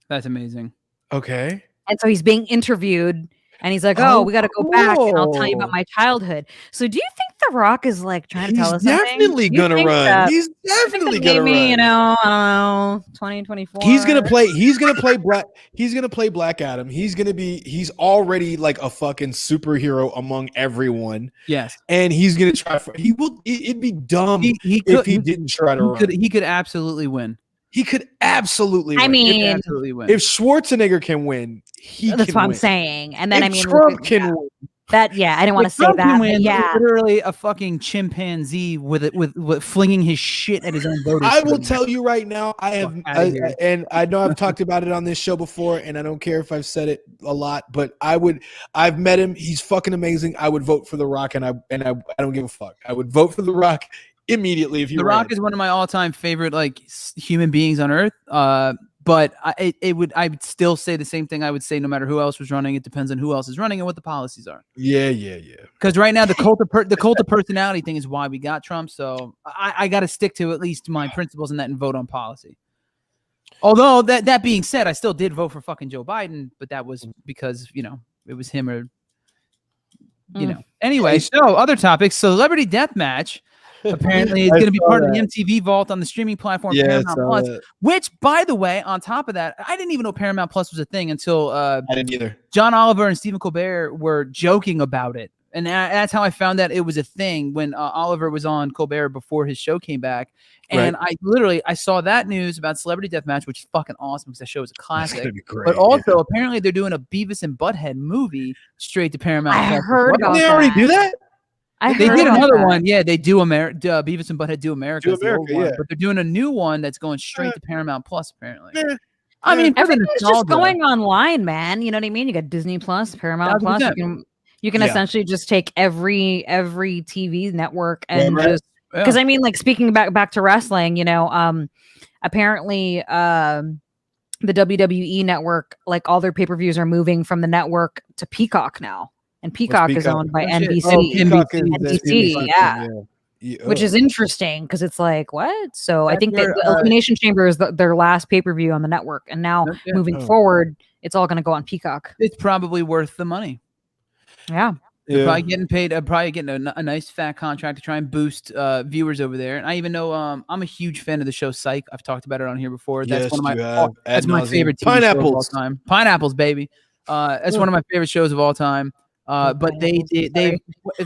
[SPEAKER 2] That's amazing.
[SPEAKER 1] Okay,
[SPEAKER 3] and so he's being interviewed. And he's like, we got to go back and I'll tell you about my childhood. So do you think The Rock is like trying to tell us something?
[SPEAKER 1] He's definitely going to run. He's definitely going to run.
[SPEAKER 3] I don't know, 2024.
[SPEAKER 1] He's going to play Black Adam. He's already like a fucking superhero among everyone.
[SPEAKER 2] Yes.
[SPEAKER 1] And he's going to try it'd be dumb if he didn't try to run.
[SPEAKER 2] He could absolutely win.
[SPEAKER 1] He could absolutely win.
[SPEAKER 3] I mean,
[SPEAKER 1] if Schwarzenegger can win,
[SPEAKER 3] that's what I'm saying. And then
[SPEAKER 1] Trump can win.
[SPEAKER 3] I didn't want to say that.
[SPEAKER 2] Win, literally a fucking chimpanzee with flinging his shit at his own voters.
[SPEAKER 1] I will tell you right now, and I know I've talked about it on this show before, and I don't care if I've said it a lot, but I've met him. He's fucking amazing. I would vote for The Rock, and I don't give a fuck. I would vote for The Rock immediately if you.
[SPEAKER 2] The Rock is one of my all-time favorite like human beings on earth. But I would still say the same thing I would say no matter who else was running. It depends on who else is running and what the policies are.
[SPEAKER 1] Yeah.
[SPEAKER 2] Because right now the cult of personality thing is why we got Trump. So I got to stick to at least my principles in that and vote on policy. Although that being said, I still did vote for fucking Joe Biden, but that was because it was him or Anyway, so other topics. Celebrity Deathmatch. Apparently, it's going to be part of the MTV Vault on the streaming platform Paramount Plus. Which, by the way, on top of that, I didn't even know Paramount Plus was a thing until
[SPEAKER 1] I didn't either.
[SPEAKER 2] John Oliver and Stephen Colbert were joking about it, and that's how I found out it was a thing when Oliver was on Colbert before his show came back. And I saw that news about Celebrity Deathmatch, which is fucking awesome because that show is a classic.
[SPEAKER 1] That's be great,
[SPEAKER 2] but also, apparently, they're doing a Beavis and Butthead movie straight to Paramount.
[SPEAKER 3] I heard about
[SPEAKER 1] They already do that.
[SPEAKER 2] They did another one. Yeah, they do Beavis and Butthead Do America.
[SPEAKER 1] Yeah.
[SPEAKER 2] But they're doing a new one that's going straight to Paramount Plus, apparently.
[SPEAKER 1] Yeah.
[SPEAKER 2] I mean,
[SPEAKER 3] everything's just going online, man. You know what I mean? You got Disney Plus, Paramount Plus. You can essentially just take every TV network and just because I mean, like speaking back to wrestling, apparently the WWE network, like all their pay-per-views are moving from the network to Peacock now. And Peacock is owned by NBC. NBC, yeah. Which is interesting because it's like, what? So I think that the Elimination Chamber is their last pay-per-view on the network. And now moving forward, it's all going to go on Peacock.
[SPEAKER 2] It's probably worth the money.
[SPEAKER 3] Yeah.
[SPEAKER 2] They're probably getting paid, probably getting a nice fat contract to try and boost viewers over there. And I even know I'm a huge fan of the show Psych. I've talked about it on here before. That's one of my favorite TV shows of all time. Pineapples, baby. That's one of my favorite shows of all time. But they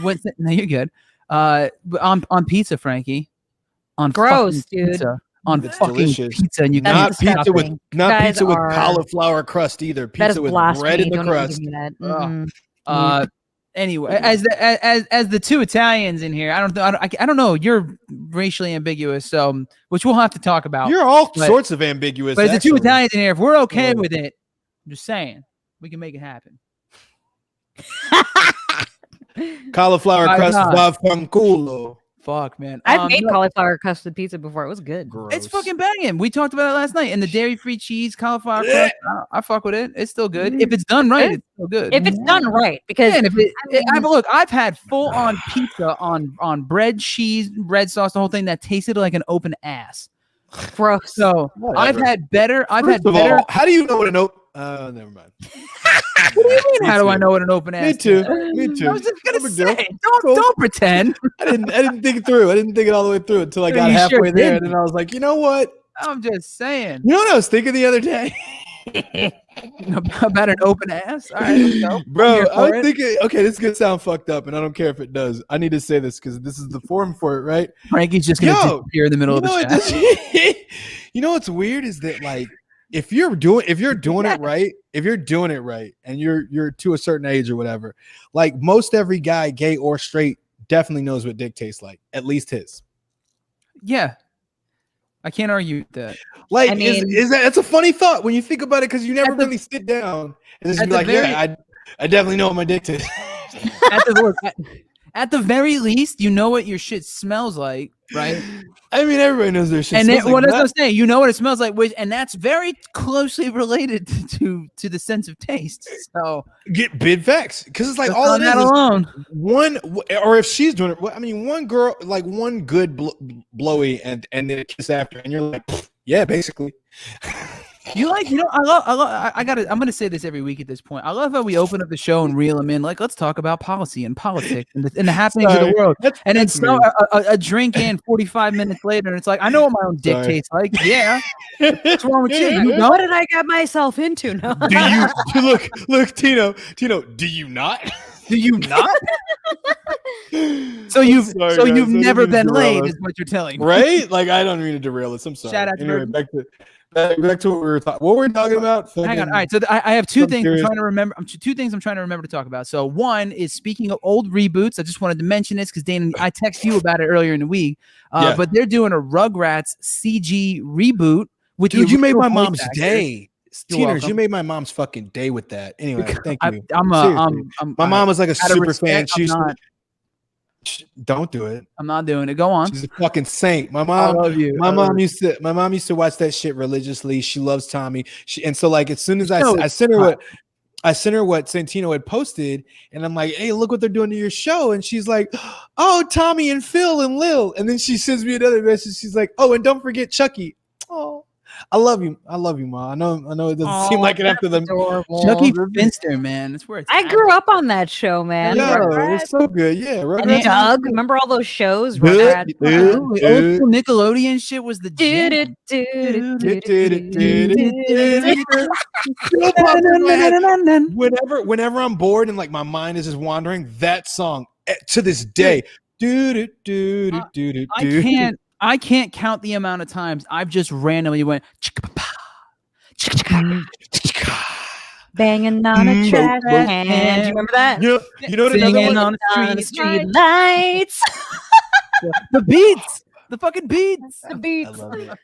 [SPEAKER 2] went. No, you're good. On pizza, Frankie. On
[SPEAKER 3] gross, dude.
[SPEAKER 2] Pizza, on
[SPEAKER 1] it's
[SPEAKER 2] fucking
[SPEAKER 1] delicious.
[SPEAKER 2] pizza, and you
[SPEAKER 1] not pizza with cauliflower crust either. Pizza with bread in the crust.
[SPEAKER 2] Anyway, as the two Italians in here, I don't know. You're racially ambiguous, so which we'll have to talk about.
[SPEAKER 1] You're all sorts of ambiguous.
[SPEAKER 2] But as the two Italians in here, if we're okay with it, I'm just saying we can make it happen.
[SPEAKER 1] Cauliflower crust vaffanculo.
[SPEAKER 2] Fuck, man.
[SPEAKER 3] I've made cauliflower crusted pizza before. It was good.
[SPEAKER 1] Gross.
[SPEAKER 2] It's fucking banging. We talked about it last night. And the dairy-free cheese, cauliflower crust, I fuck with it. It's still good. If it's done right, it's still good.
[SPEAKER 3] If it's done right. Because
[SPEAKER 2] look, I've had full-on pizza on bread, cheese, bread sauce, the whole thing that tasted like an open ass.
[SPEAKER 3] Gross.
[SPEAKER 2] So I've had better.
[SPEAKER 1] How do you know what an open? Never mind.
[SPEAKER 2] What do you mean? How do I know what an open ass?
[SPEAKER 1] Me too.
[SPEAKER 2] I was just gonna say, don't pretend.
[SPEAKER 1] I didn't think it through. I didn't think it all the way through until I got halfway there, and then I was like, you know what?
[SPEAKER 2] I'm just saying.
[SPEAKER 1] You know what I was thinking the other day?
[SPEAKER 2] About an open ass? All right, let's go.
[SPEAKER 1] Bro, I was thinking, okay, this is gonna sound fucked up, and I don't care if it does. I need to say this because this is the forum for it, right?
[SPEAKER 2] Frankie's just gonna disappear in the middle of the chat.
[SPEAKER 1] You know what's weird is that like if you're doing it right, and you're to a certain age or whatever, like most every guy, gay or straight, definitely knows what dick tastes like, at least his. Yeah.
[SPEAKER 2] I can't argue with that.
[SPEAKER 1] Like, that's a funny thought when you think about it, because you never really sit down and just be like, I definitely know what my dick tastes.
[SPEAKER 2] At the very least, you know what your shit smells like, right?
[SPEAKER 1] I mean, everybody knows their shit
[SPEAKER 2] and
[SPEAKER 1] smells like.
[SPEAKER 2] What I was saying, you know what it smells like, and that's very closely related to the sense of taste. So
[SPEAKER 1] get big facts, because it's like all
[SPEAKER 2] it is alone.
[SPEAKER 1] One, or if she's doing it, I mean, one girl, like one good blowy, and then a kiss after, and you're like, yeah, basically.
[SPEAKER 2] I'm gonna say this every week at this point. I love how we open up the show and reel them in. Like, let's talk about policy and politics and the happenings of the world. And then a drink in 45 minutes later, and it's like, I know what my own dick tastes like. Yeah, what's wrong with you?
[SPEAKER 3] What did I get myself into? No.
[SPEAKER 1] Do you look, Tino? Do you not?
[SPEAKER 2] Do you not? So you've never been laid, is what you're telling me,
[SPEAKER 1] right? Like, I don't mean to derail this. I'm sorry.
[SPEAKER 2] Shout out to
[SPEAKER 1] anyway, back to what we were talking. What were we talking about?
[SPEAKER 2] Hang on. All right. So I have two things I'm trying to remember. Two things I'm trying to remember to talk about. So one is, speaking of old reboots, I just wanted to mention this because Dana, I texted you about it earlier in the week. But they're doing a Rugrats CG reboot.
[SPEAKER 1] Dude, you made my mom's day. Teeners, you made my mom's fucking day with that. Anyway, thank you.
[SPEAKER 2] My mom was like a super fan.
[SPEAKER 1] Don't do it.
[SPEAKER 2] I'm not doing it. Go on.
[SPEAKER 1] She's a fucking saint. My
[SPEAKER 2] I love you.
[SPEAKER 1] My mom used to watch that shit religiously. She loves Tommy. And so like as soon as I sent her what Santino had posted, and I'm like, hey, look what they're doing to your show. And she's like, oh, Tommy and Phil and Lil. And then she sends me another message. She's like, oh, and don't forget Chucky. Oh, I love you, Ma. I know it doesn't seem like it after the
[SPEAKER 2] Chucky Finster, man. That's where it's
[SPEAKER 3] I grew up on that show, man.
[SPEAKER 1] Yeah, it's so good. Yeah,
[SPEAKER 3] and Doug, remember all those shows?
[SPEAKER 2] Old Nickelodeon shit was the jam.
[SPEAKER 1] Whenever I'm bored and like my mind is just wandering, that song to this day.
[SPEAKER 2] I can't count the amount of times I've just randomly went
[SPEAKER 3] banging on a trash can. Do you remember that?
[SPEAKER 1] You know what
[SPEAKER 2] singing on
[SPEAKER 3] the street lights.
[SPEAKER 2] The beats. The fucking beats.
[SPEAKER 3] The beats.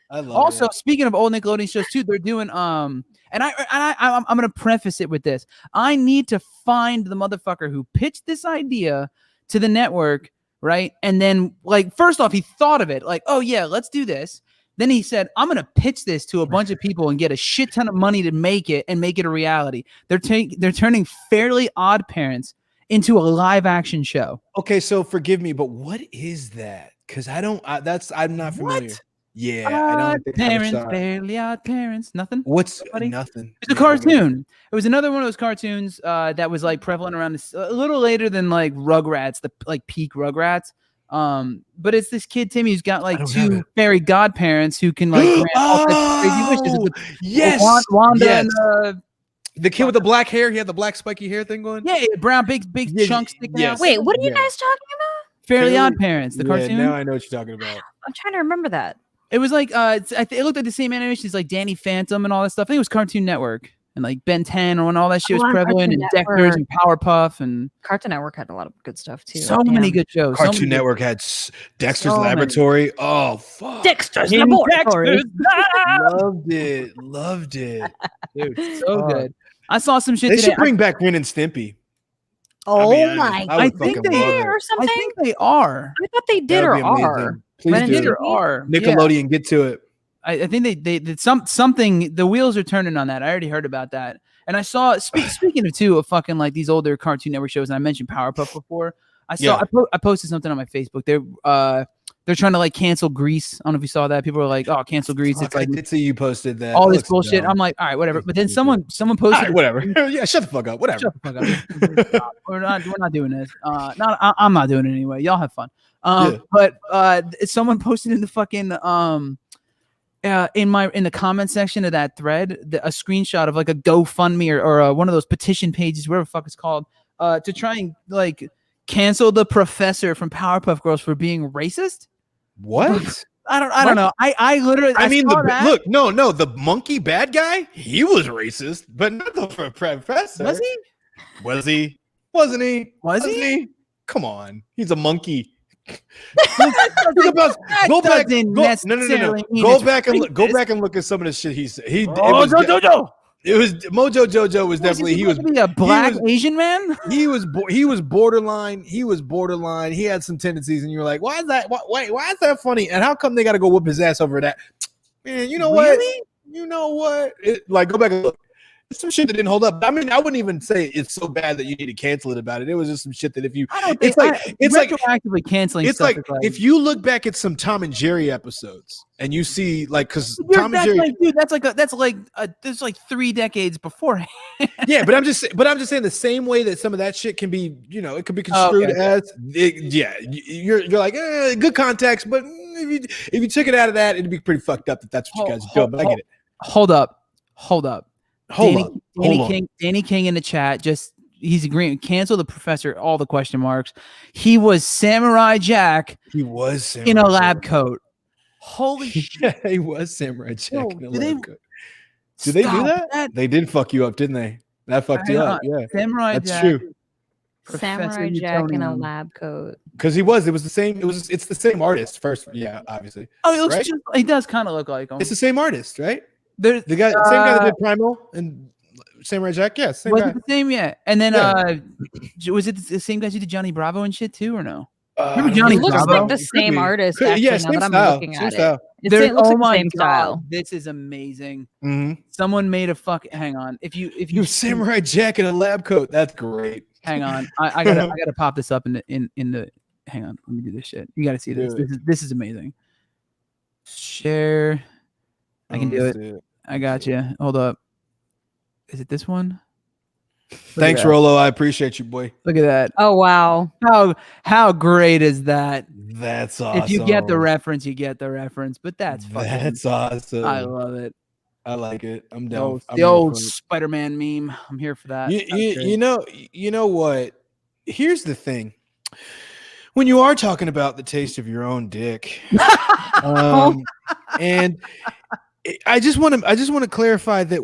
[SPEAKER 1] I love
[SPEAKER 2] also,
[SPEAKER 1] it.
[SPEAKER 2] Speaking of old Nickelodeon shows too, they're doing and I'm gonna preface it with this. I need to find the motherfucker who pitched this idea to the network. Right. And then like, first off, he thought of it like, oh, yeah, let's do this. Then he said, I'm going to pitch this to a bunch of people and get a shit ton of money to make it and make it a reality. They're turning Fairly Odd Parents into a live action show.
[SPEAKER 1] OK, so forgive me, but what is that? Because I'm not familiar.
[SPEAKER 2] What?
[SPEAKER 1] Yeah, I don't think
[SPEAKER 2] Parents, Fairly Odd Parents. Nothing.
[SPEAKER 1] What's
[SPEAKER 2] Nobody?
[SPEAKER 1] Nothing?
[SPEAKER 2] It's a cartoon. It was another one of those cartoons that was like prevalent around this, a little later than like Rugrats, the like peak Rugrats. But it's this kid Timmy who's got like two fairy godparents who can like grant all types of crazy wishes.
[SPEAKER 1] Yes,
[SPEAKER 2] Wanda
[SPEAKER 1] yes.
[SPEAKER 2] And
[SPEAKER 1] the kid with the black hair. He had the black spiky hair thing going.
[SPEAKER 2] Yeah, brown big chunks sticking out.
[SPEAKER 3] Wait, what are you guys talking about?
[SPEAKER 2] Fairly Odd Parents, the cartoon.
[SPEAKER 1] Now I know what you're talking about.
[SPEAKER 3] I'm trying to remember that.
[SPEAKER 2] It was like it looked like the same animation as like Danny Phantom and all that stuff. I think it was Cartoon Network and like Ben 10 or when all that shit was prevalent, and Dexter's and Powerpuff, and
[SPEAKER 3] Cartoon Network had a lot of good stuff too.
[SPEAKER 2] So many good shows.
[SPEAKER 1] Cartoon Network had Dexter's Laboratory. Oh fuck,
[SPEAKER 3] Dexter's Laboratory.
[SPEAKER 1] Loved it,
[SPEAKER 2] dude. So good. I saw some shit.
[SPEAKER 1] They should bring back Ren and Stimpy.
[SPEAKER 3] Oh my!
[SPEAKER 2] I think they did or something. I think they are.
[SPEAKER 3] I thought they did or are.
[SPEAKER 1] Please do. Nickelodeon, yeah. Get to it.
[SPEAKER 2] I think they did something. The wheels are turning on that. I already heard about that, and I saw. Speaking of fucking like these older Cartoon Network shows, and I mentioned Powerpuff before. I posted something on my Facebook. They're trying to like cancel Grease. I don't know if you saw that. People were like, "Oh, cancel Grease." It's like
[SPEAKER 1] I did see you posted that.
[SPEAKER 2] All this bullshit. Dumb. I'm like, all right, whatever. But then someone posted,
[SPEAKER 1] right, whatever. Yeah, shut the fuck up. Whatever.
[SPEAKER 2] Shut the fuck up. We're not doing this. I'm not doing it anyway. Y'all have fun. But someone posted in the fucking in the comment section of that thread a screenshot of like a GoFundMe or one of those petition pages, whatever the fuck it's called, to try and like cancel the professor from Powerpuff Girls for being racist.
[SPEAKER 1] What?
[SPEAKER 2] I don't know. I literally.
[SPEAKER 1] Look, no, the monkey bad guy. He was racist, but not the professor.
[SPEAKER 2] Was he?
[SPEAKER 1] Was he? Wasn't he?
[SPEAKER 2] Was he?
[SPEAKER 1] Come on, he's a monkey.
[SPEAKER 2] Go back and
[SPEAKER 1] look at some of the shit he said.
[SPEAKER 2] Jojo.
[SPEAKER 1] It was Mojo Jojo was definitely he was
[SPEAKER 2] a black Asian man.
[SPEAKER 1] He was borderline. He was borderline. He had some tendencies, and you were like, "Why is that? Why is that funny? And how come they got to go whoop his ass over that?" Man, you know what? You know what? Like, go back and look. It's some shit that didn't hold up. I mean, I wouldn't even say it's so bad that you need to cancel it about it. It was just some shit that it's like
[SPEAKER 2] retroactively canceling.
[SPEAKER 1] It's like if you look back at some Tom and Jerry episodes and you see like because Tom and Jerry,
[SPEAKER 2] that's like 3 decades beforehand.
[SPEAKER 1] Yeah, but I'm just saying the same way that some of that shit can be, it could be construed as you're like good context, but if you took it out of that, it'd be pretty fucked up. That's what you guys are doing. But I get it.
[SPEAKER 2] Hold up.
[SPEAKER 1] Danny
[SPEAKER 2] King in the chat he's agreeing. Cancel the professor. All the question marks. He was Samurai Jack.
[SPEAKER 1] He was Samurai
[SPEAKER 2] in a lab coat. Holy shit!
[SPEAKER 1] He was Samurai Jack in a lab coat. Did they do that? They did fuck you up, didn't they? That fucked you up. Yeah,
[SPEAKER 2] Samurai
[SPEAKER 1] That's
[SPEAKER 2] Jack.
[SPEAKER 1] True.
[SPEAKER 3] Samurai Jack in a lab coat.
[SPEAKER 1] Because it was the same. It's the same artist first. Yeah, obviously.
[SPEAKER 2] Oh, it looks he does kind of look like him.
[SPEAKER 1] It's the same artist, right? The same guy that did Primal and Samurai Jack. Yeah, same guy.
[SPEAKER 2] The same, yeah. And then was it the same guys who did Johnny Bravo and shit too, or no?
[SPEAKER 3] It looks like the same artist. Actually, now that I'm looking at it, it looks like the same style.
[SPEAKER 2] This is amazing.
[SPEAKER 1] Mm-hmm.
[SPEAKER 2] Someone made a hang on. If you
[SPEAKER 1] samurai jacket and a lab coat, that's great.
[SPEAKER 2] Hang on, I gotta pop this up in the. Hang on, let me do this shit. You gotta see this. This is amazing. Share. I can do it. I got you. Hold up. Is it this one?
[SPEAKER 1] Thanks, Rolo. I appreciate you, boy.
[SPEAKER 2] Look at that.
[SPEAKER 3] Oh wow.
[SPEAKER 2] How great is that?
[SPEAKER 1] That's awesome.
[SPEAKER 2] If you get the reference, you get the reference. But that's
[SPEAKER 1] awesome.
[SPEAKER 2] I love it.
[SPEAKER 1] I like it. I'm down.
[SPEAKER 2] The old Spider-Man meme. I'm here for that.
[SPEAKER 1] You know what? Here's the thing. When you are talking about the taste of your own dick, and I just want to clarify that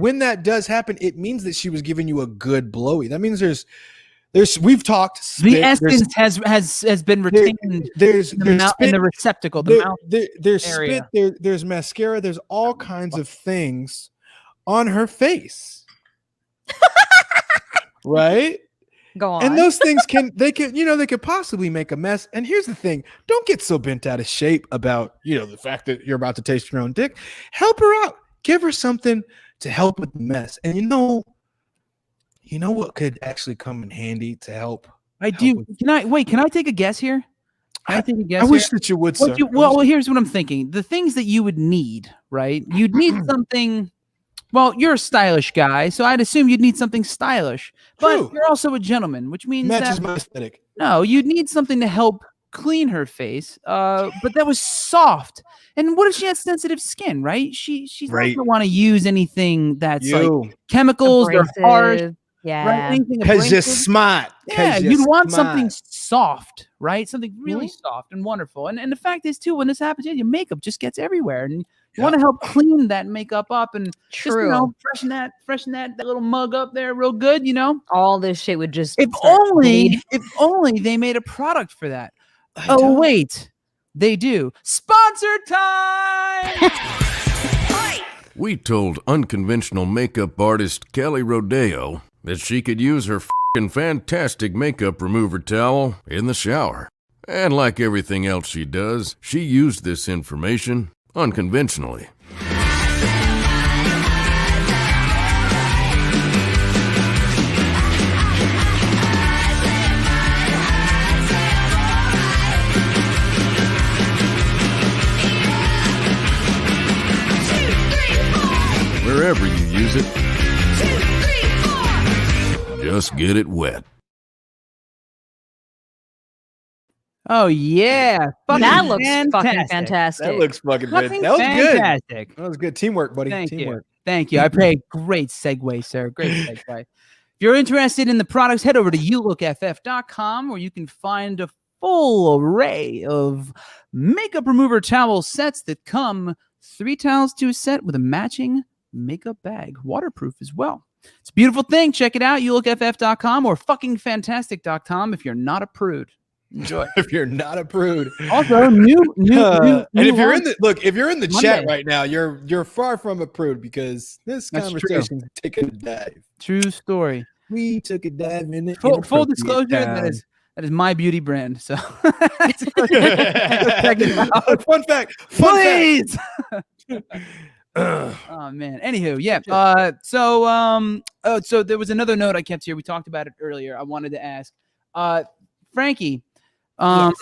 [SPEAKER 1] when that does happen, it means that she was giving you a good blowy. That means there's we've talked spit,
[SPEAKER 2] the essence has been retained.
[SPEAKER 1] There's
[SPEAKER 2] in the receptacle.
[SPEAKER 1] There's
[SPEAKER 2] area.
[SPEAKER 1] spit. There's mascara. There's all kinds of things on her face, right?
[SPEAKER 3] Go on.
[SPEAKER 1] And those things they could possibly make a mess. And here's the thing: don't get so bent out of shape about the fact that you're about to taste your own dick. Help her out. Give her something to help with the mess. And you know what could actually come in handy to help?
[SPEAKER 2] I do. Can I take a guess here? I
[SPEAKER 1] wish that you would, sir.
[SPEAKER 2] Well, here's what I'm thinking. The things that you would need, right? You'd need something. Well, you're a stylish guy, so I'd assume you'd need something stylish. But you're also a gentleman, which means
[SPEAKER 1] matches my aesthetic.
[SPEAKER 2] No, you'd need something to help clean her face. But that was soft. And what if she has sensitive skin, right? She's not gonna want to use anything that's like chemicals or harsh.
[SPEAKER 3] Yeah,
[SPEAKER 1] because you're smart.
[SPEAKER 2] Yeah, you'd want something soft, right? Something really soft and wonderful. And the fact is, too, when this happens, your makeup just gets everywhere, and you want to help clean that makeup up and just, freshen that little mug up there real good.
[SPEAKER 3] All this shit would just.
[SPEAKER 2] If only they made a product for that. Wait, they do. Sponsor time.
[SPEAKER 4] We told unconventional makeup artist Kelly Rodeo that she could use her f***ing fantastic makeup remover towel in the shower. And like everything else she does, she used this information unconventionally. Wherever you use it, 2, 3, 4. Just get it wet.
[SPEAKER 2] Oh yeah,
[SPEAKER 3] that looks fucking fantastic.
[SPEAKER 1] That looks fucking good. That was fantastic. That was good teamwork, buddy.
[SPEAKER 2] Thank you. I pray. Great segue, sir. Great segue. If you're interested in the products, head over to yoolookff.com where you can find a full array of makeup remover towel sets that come 3 towels to a set with a matching makeup bag, waterproof as well. It's a beautiful thing. Check it out. yoolookff.com or fuckingfantastic.com if you're not a prude. Enjoy.
[SPEAKER 1] If you're not a prude.
[SPEAKER 2] Also, new
[SPEAKER 1] and if you're in the chat right now, you're far from a prude because this conversation's taking a dive.
[SPEAKER 2] True story.
[SPEAKER 1] We took a dive in it.
[SPEAKER 2] Full disclosure, that is my beauty brand. So fun
[SPEAKER 1] fact.
[SPEAKER 2] Please. Oh man. Anywho, yeah. So there was another note I kept here. We talked about it earlier. I wanted to ask, Frankie.
[SPEAKER 3] Yes.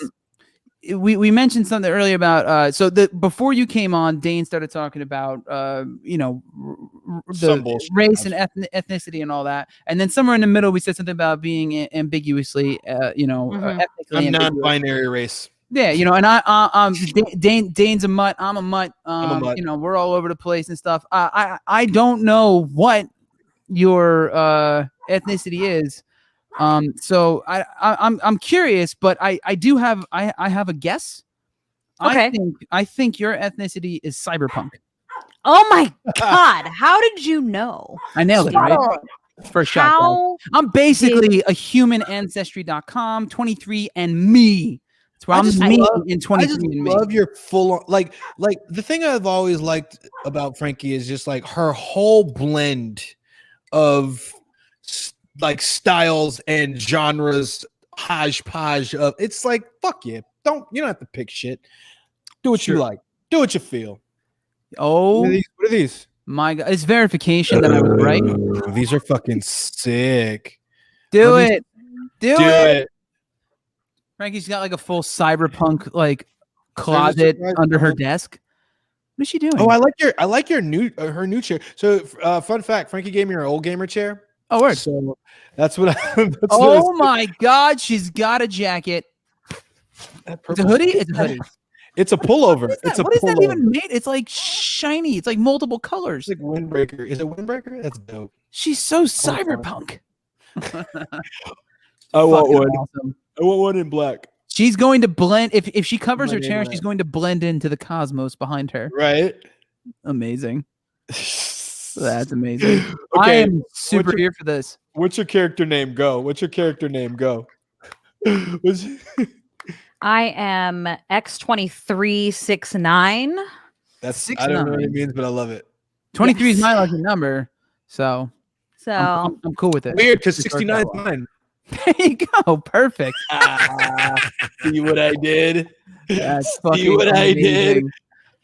[SPEAKER 2] We mentioned something earlier about before you came on, Dane started talking about the race and ethnicity and all that, and then somewhere in the middle we said something about being ambiguously ethnically
[SPEAKER 1] non-binary race.
[SPEAKER 2] Yeah, and Dane's a mutt, I'm a mutt. We're all over the place and stuff. I don't know what your ethnicity is. So I'm curious, but I have a guess.
[SPEAKER 3] Okay.
[SPEAKER 2] I think your ethnicity is cyberpunk.
[SPEAKER 3] Oh my God. How did you know?
[SPEAKER 2] I nailed it, right? First shot. I'm basically a humanancestry.com 23andMe. That's where I'm in 23andMe.
[SPEAKER 1] I just love your full on, like the thing I've always liked about Frankie is just like her whole blend of like styles and genres hodgepodge of. It's like fuck you. You don't have to pick shit. Do what you like. Do what you feel.
[SPEAKER 2] Oh,
[SPEAKER 1] what are these?
[SPEAKER 2] My God, it's verification that I was right.
[SPEAKER 1] These are fucking sick.
[SPEAKER 2] Do it. Frankie's got like a full cyberpunk like closet under her desk. What is she doing?
[SPEAKER 1] Oh, I like your new her new chair. So, fun fact: Frankie gave me her old gamer chair.
[SPEAKER 2] Oh, word.
[SPEAKER 1] So that's what.
[SPEAKER 2] My God, she's got a jacket. It's a hoodie. It's a hoodie.
[SPEAKER 1] It's a pullover.
[SPEAKER 2] What is that even made? It's like shiny. It's like multiple colors.
[SPEAKER 1] It's like windbreaker. Is it windbreaker? That's dope.
[SPEAKER 2] She's so cyberpunk.
[SPEAKER 1] I want one. Awesome. I want one in black.
[SPEAKER 2] She's going to blend. If she covers her chair, she's going to blend into the cosmos behind her.
[SPEAKER 1] Right.
[SPEAKER 2] Amazing. That's amazing. Okay. I am super here for this.
[SPEAKER 1] What's your character name? Go. What's your character name? Go.
[SPEAKER 3] I am X2369.
[SPEAKER 1] That's 6'9". I don't know what it means, but I love it.
[SPEAKER 2] 23 is my lucky number, so I'm cool with it.
[SPEAKER 1] Weird, because 69 is mine.
[SPEAKER 2] There you go. Perfect.
[SPEAKER 1] See what I did?
[SPEAKER 2] That's
[SPEAKER 1] see what
[SPEAKER 2] amazing.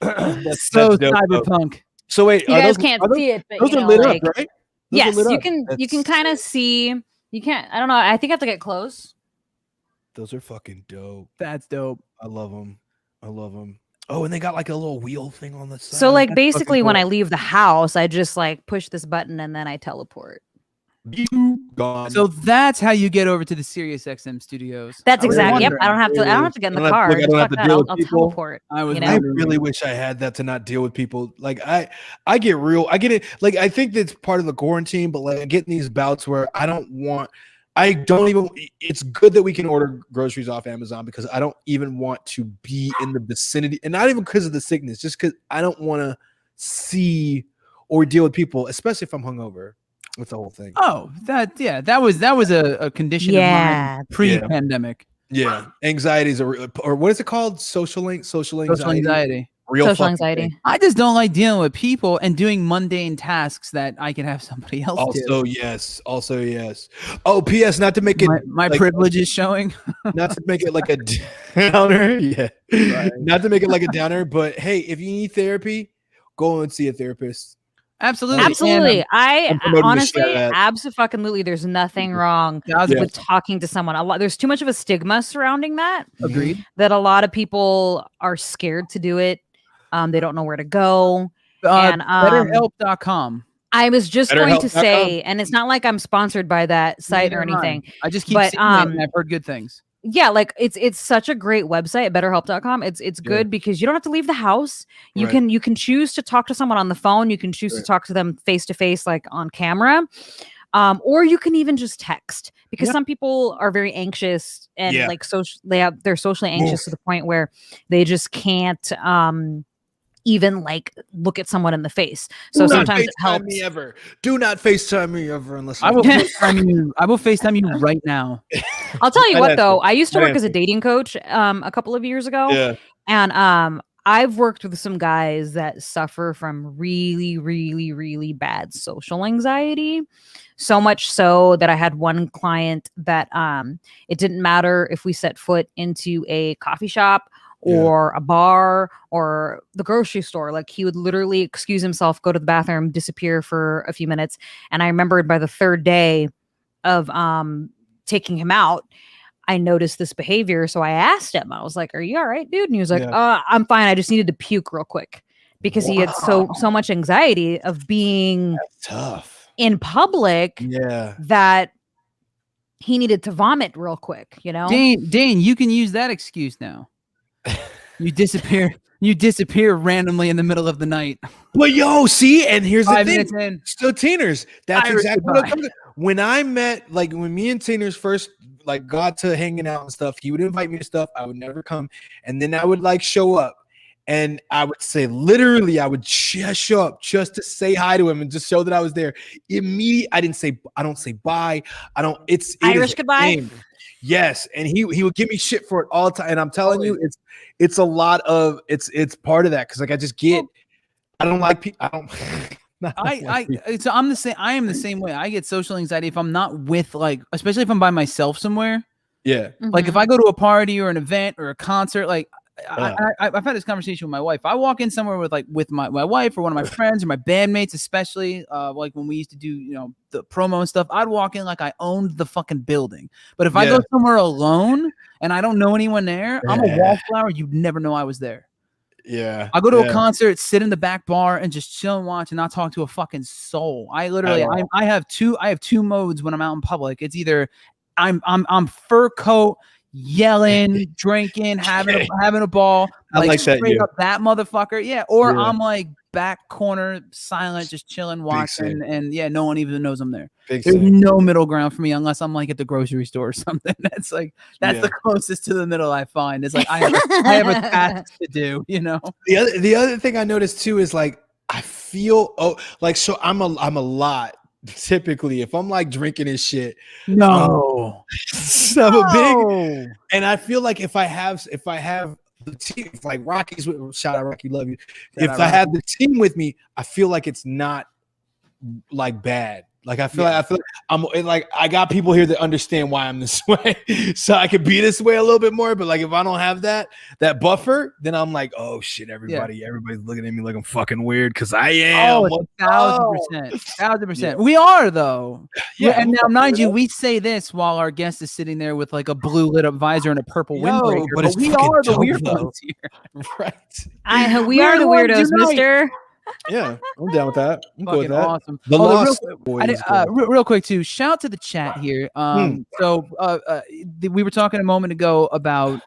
[SPEAKER 1] I did?
[SPEAKER 2] That's so cyberpunk.
[SPEAKER 1] So wait,
[SPEAKER 3] you guys can't see it, but
[SPEAKER 1] those are lit up, right?
[SPEAKER 3] Yes, you can. You can kind of see. You can't. I don't know. I think I have to get close.
[SPEAKER 1] Those are fucking dope.
[SPEAKER 2] That's dope.
[SPEAKER 1] I love them. Oh, and they got like a little wheel thing on the side.
[SPEAKER 3] So like basically when I leave the house, I just like push this button and then I teleport.
[SPEAKER 1] Gone.
[SPEAKER 2] So that's how you get over to the SiriusXM studios.
[SPEAKER 3] That's exactly. Yep. I don't have to get in the car. I'll teleport.
[SPEAKER 1] I really wish I had that to not deal with people. Like I get it. Like I think that's part of the quarantine, but like getting these bouts where it's good that we can order groceries off Amazon because I don't even want to be in the vicinity, and not even because of the sickness, just because I don't want to see or deal with people, especially if I'm hungover. With the whole thing.
[SPEAKER 2] Oh, that was a condition of mine pre-pandemic.
[SPEAKER 1] Yeah. Anxieties or what is it called? Social anxiety.
[SPEAKER 2] Social anxiety.
[SPEAKER 3] Social anxiety.
[SPEAKER 2] Thing. I just don't like dealing with people and doing mundane tasks that I can have somebody else do.
[SPEAKER 1] Also, yes. Oh, P.S. Not to make it
[SPEAKER 2] my like, privilege is showing.
[SPEAKER 1] Not to make it like a downer. Yeah. Right. Not to make it like a downer, but hey, if you need therapy, go and see a therapist.
[SPEAKER 2] Absolutely.
[SPEAKER 3] I honestly, absolutely. There's nothing wrong with talking to someone. There's too much of a stigma surrounding that.
[SPEAKER 2] Agreed.
[SPEAKER 3] That a lot of people are scared to do it. They don't know where to go.
[SPEAKER 2] BetterHelp.com.
[SPEAKER 3] I was just going to say, and it's not like I'm sponsored by that site or anything.
[SPEAKER 2] I just keep seeing them and I've heard good things.
[SPEAKER 3] Yeah, like it's such a great website, betterhelp.com. It's good because you don't have to leave the house. You can choose to talk to someone on the phone. You can choose to talk to them face to face, like on camera. Or you can even just text because some people are very anxious and they're socially anxious to the point where they just can't even like look at someone in the face. So sometimes it helps.
[SPEAKER 1] Do not FaceTime me ever unless
[SPEAKER 2] I will FaceTime you. I will FaceTime you right now.
[SPEAKER 3] I'll tell you what though, I used to work as a dating coach a couple of years ago.
[SPEAKER 1] Yeah.
[SPEAKER 3] And I've worked with some guys that suffer from really, really, really bad social anxiety. So much so that I had one client that it didn't matter if we set foot into a coffee shop or a bar or the grocery store. Like he would literally excuse himself, go to the bathroom, disappear for a few minutes. And I remembered by the third day of taking him out, I noticed this behavior. So I asked him, I was like, "Are you all right, dude?" And he was like, "I'm fine. I just needed to puke real quick," because he had so much anxiety of being
[SPEAKER 1] tough
[SPEAKER 3] in public.
[SPEAKER 1] Yeah.
[SPEAKER 3] That he needed to vomit real quick, you know?
[SPEAKER 2] Dane, you can use that excuse now. You disappear randomly in the middle of the night.
[SPEAKER 1] Well, see, and here's the
[SPEAKER 2] 5
[SPEAKER 1] thing.
[SPEAKER 2] minutes in.
[SPEAKER 1] Still teeners. That's exactly what I'm talking about. When I met, like when me and Teeners first like got to hanging out and stuff, he would invite me to stuff. I would never come. And then I would like show up. And I would say, literally, I would just show up just to say hi to him and just show that I was there. Immediately, I don't say bye. It's
[SPEAKER 3] Irish goodbye.
[SPEAKER 1] Yes, and he would give me shit for it all the time. And I'm telling you, it's a lot of it's part of that because like I just get I don't like people. I don't.
[SPEAKER 2] So I'm the same. I am the same way. I get social anxiety if I'm not with especially if I'm by myself somewhere.
[SPEAKER 1] Yeah.
[SPEAKER 2] Like if I go to a party or an event or a concert, like I've had this conversation with my wife. I walk in somewhere with my wife or one of my friends or my bandmates, especially like when we used to do, you know, the promo and stuff, I'd walk in like I owned the fucking building. But if I go somewhere alone and I don't know anyone there, I'm a wallflower. You'd never know I was there.
[SPEAKER 1] Yeah.
[SPEAKER 2] I go to a concert, sit in the back bar and just chill and watch and not talk to a fucking soul. I literally I have two modes when I'm out in public. It's either I'm fur coat, yelling, drinking, having a ball.
[SPEAKER 1] I like that.
[SPEAKER 2] Straight up that motherfucker. Yeah. Or I'm like back corner, silent, just chilling, watching, and no one even knows I'm there. There's no middle ground for me unless I'm like at the grocery store or something. That's the closest to the middle I find. It's like I have a task to do, you know.
[SPEAKER 1] The other thing I noticed too is like I feel so I'm a lot. Typically, if I'm like drinking and shit,
[SPEAKER 2] no,
[SPEAKER 1] I'm a big, and I feel like if I have the team, like Rocky's with, shout out Rocky, love you. If I have the team with me, I feel like it's not like bad. Like I feel like I'm like I got people here that understand why I'm this way, so I could be this way a little bit more. But like if I don't have that buffer, then I'm like, oh shit, everybody's looking at me like I'm fucking weird because I am.
[SPEAKER 2] 1000%. We are though. Yeah, and now mind you, we say this while our guest is sitting there with like a blue lit up visor and a purple windbreaker. But we are the weirdos here,
[SPEAKER 1] right?
[SPEAKER 3] We are the weirdos, Mister.
[SPEAKER 1] Yeah, I'm down with that. I'm good with that.
[SPEAKER 2] Awesome.
[SPEAKER 1] The Lost Boys.
[SPEAKER 2] Real quick too. Shout out to the chat here. So we were talking a moment ago about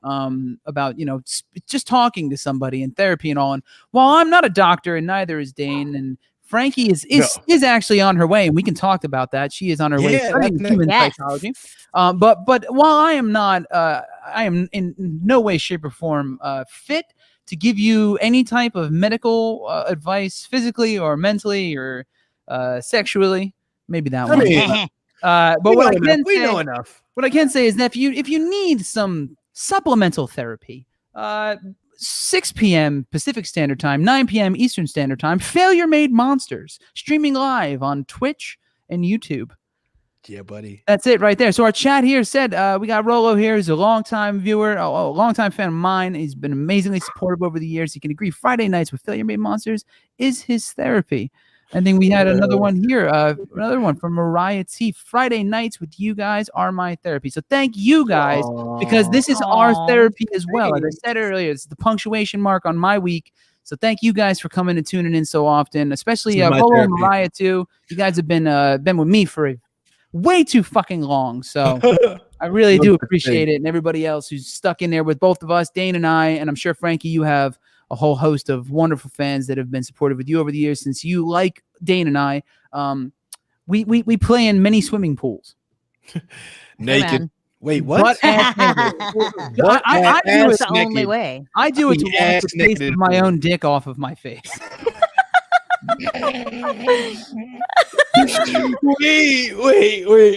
[SPEAKER 2] you know just talking to somebody in therapy and all. And while I'm not a doctor and neither is Dane, and Frankie is actually on her way, and we can talk about that. She is on her way studying human psychology. But while I am not, I am in no way, shape, or form fit to give you any type of medical advice, physically or mentally or sexually. Maybe that one. But what I can say is that if you need some supplemental therapy, 6 p.m. Pacific Standard Time, 9 p.m. Eastern Standard Time, Failure Made Monsters, streaming live on Twitch and YouTube.
[SPEAKER 1] Yeah, buddy.
[SPEAKER 2] That's it right there. So our chat here said, we got Rolo here. He's a longtime viewer, a longtime fan of mine. He's been amazingly supportive over the years. He can agree Friday nights with Failure Made Monsters is his therapy. And then we had another one here, another one from Mariah T. Friday nights with you guys are my therapy. So thank you guys, because this is our therapy as well. As I said earlier, it's the punctuation mark on my week. So thank you guys for coming and tuning in so often, especially Rolo and Mariah too. You guys have been with me for way too fucking long. So I really do appreciate it. And everybody else who's stuck in there with both of us, Dane and I, and I'm sure Frankie, you have a whole host of wonderful fans that have been supportive with you over the years since you, like Dane and I, we play in many swimming pools.
[SPEAKER 1] Naked. Wait, what?
[SPEAKER 3] I do it the only way.
[SPEAKER 2] I do it to wash the face of my own dick off of my face.
[SPEAKER 1] wait,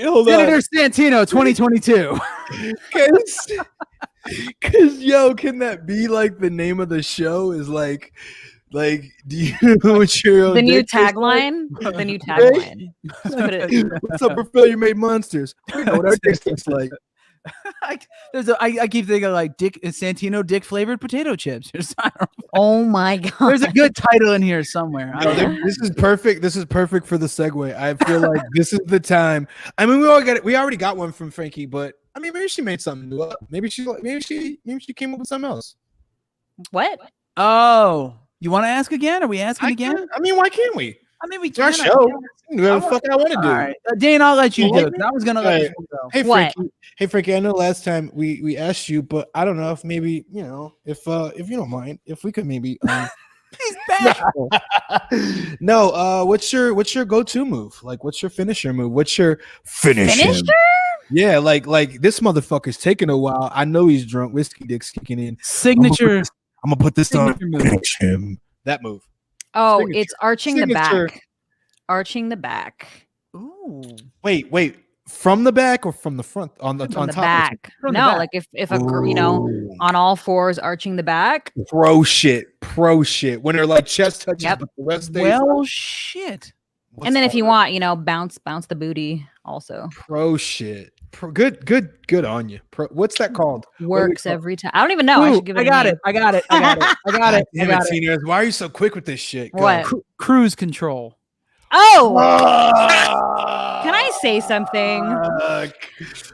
[SPEAKER 1] hold
[SPEAKER 2] Senator
[SPEAKER 1] on.
[SPEAKER 2] Santino 2022.
[SPEAKER 1] Cause can that be like the name of the show? Is like do you know what your
[SPEAKER 3] the new tagline? The new tagline.
[SPEAKER 1] What's up for Failure Made Monsters? We know what our dick looks like.
[SPEAKER 2] I keep thinking like Santino dick flavored potato chips.
[SPEAKER 3] Oh my god!
[SPEAKER 2] There's a good title in here somewhere.
[SPEAKER 1] This is perfect. This is perfect for the segue. I feel like this is the time. I mean, we already got one from Frankie, but I mean, maybe she made something new up. Maybe she came up with something else.
[SPEAKER 3] What?
[SPEAKER 2] Oh, you want to ask again? Are we asking again?
[SPEAKER 1] I mean, why can't we?
[SPEAKER 2] I mean, we
[SPEAKER 1] can. Our show. Whatever the fuck I want to do.
[SPEAKER 2] All right. Dane, I'll let you do it. I was gonna let you go.
[SPEAKER 1] Hey Frankie, I know last time we asked you, but I don't know if maybe if you don't mind, if we could maybe.
[SPEAKER 2] He's back.
[SPEAKER 1] No, what's your go-to move? Like, what's your finisher move? What's your finisher? Yeah, like this motherfucker's taking a while. I know he's drunk. Whiskey dick's kicking in.
[SPEAKER 2] Signature.
[SPEAKER 1] I'm gonna put this on. Finish him. That move.
[SPEAKER 3] Oh, signature. It's arching the back. Arching the back.
[SPEAKER 2] Ooh.
[SPEAKER 1] Wait. From the back or from the front? On the top.
[SPEAKER 3] Back. No, like if a on all fours, arching the back.
[SPEAKER 1] Pro shit. When her like chest touches, but the rest stays.
[SPEAKER 2] Well, shit.
[SPEAKER 3] And then if you want, bounce the booty also.
[SPEAKER 1] Pro shit. Good on you. What's that called?
[SPEAKER 3] Works every time. I don't even know. I should give it.
[SPEAKER 2] I got it.
[SPEAKER 1] Damn it, Tina. Why are you so quick with this shit?
[SPEAKER 3] What?
[SPEAKER 2] Cruise control.
[SPEAKER 3] Oh, can I say something?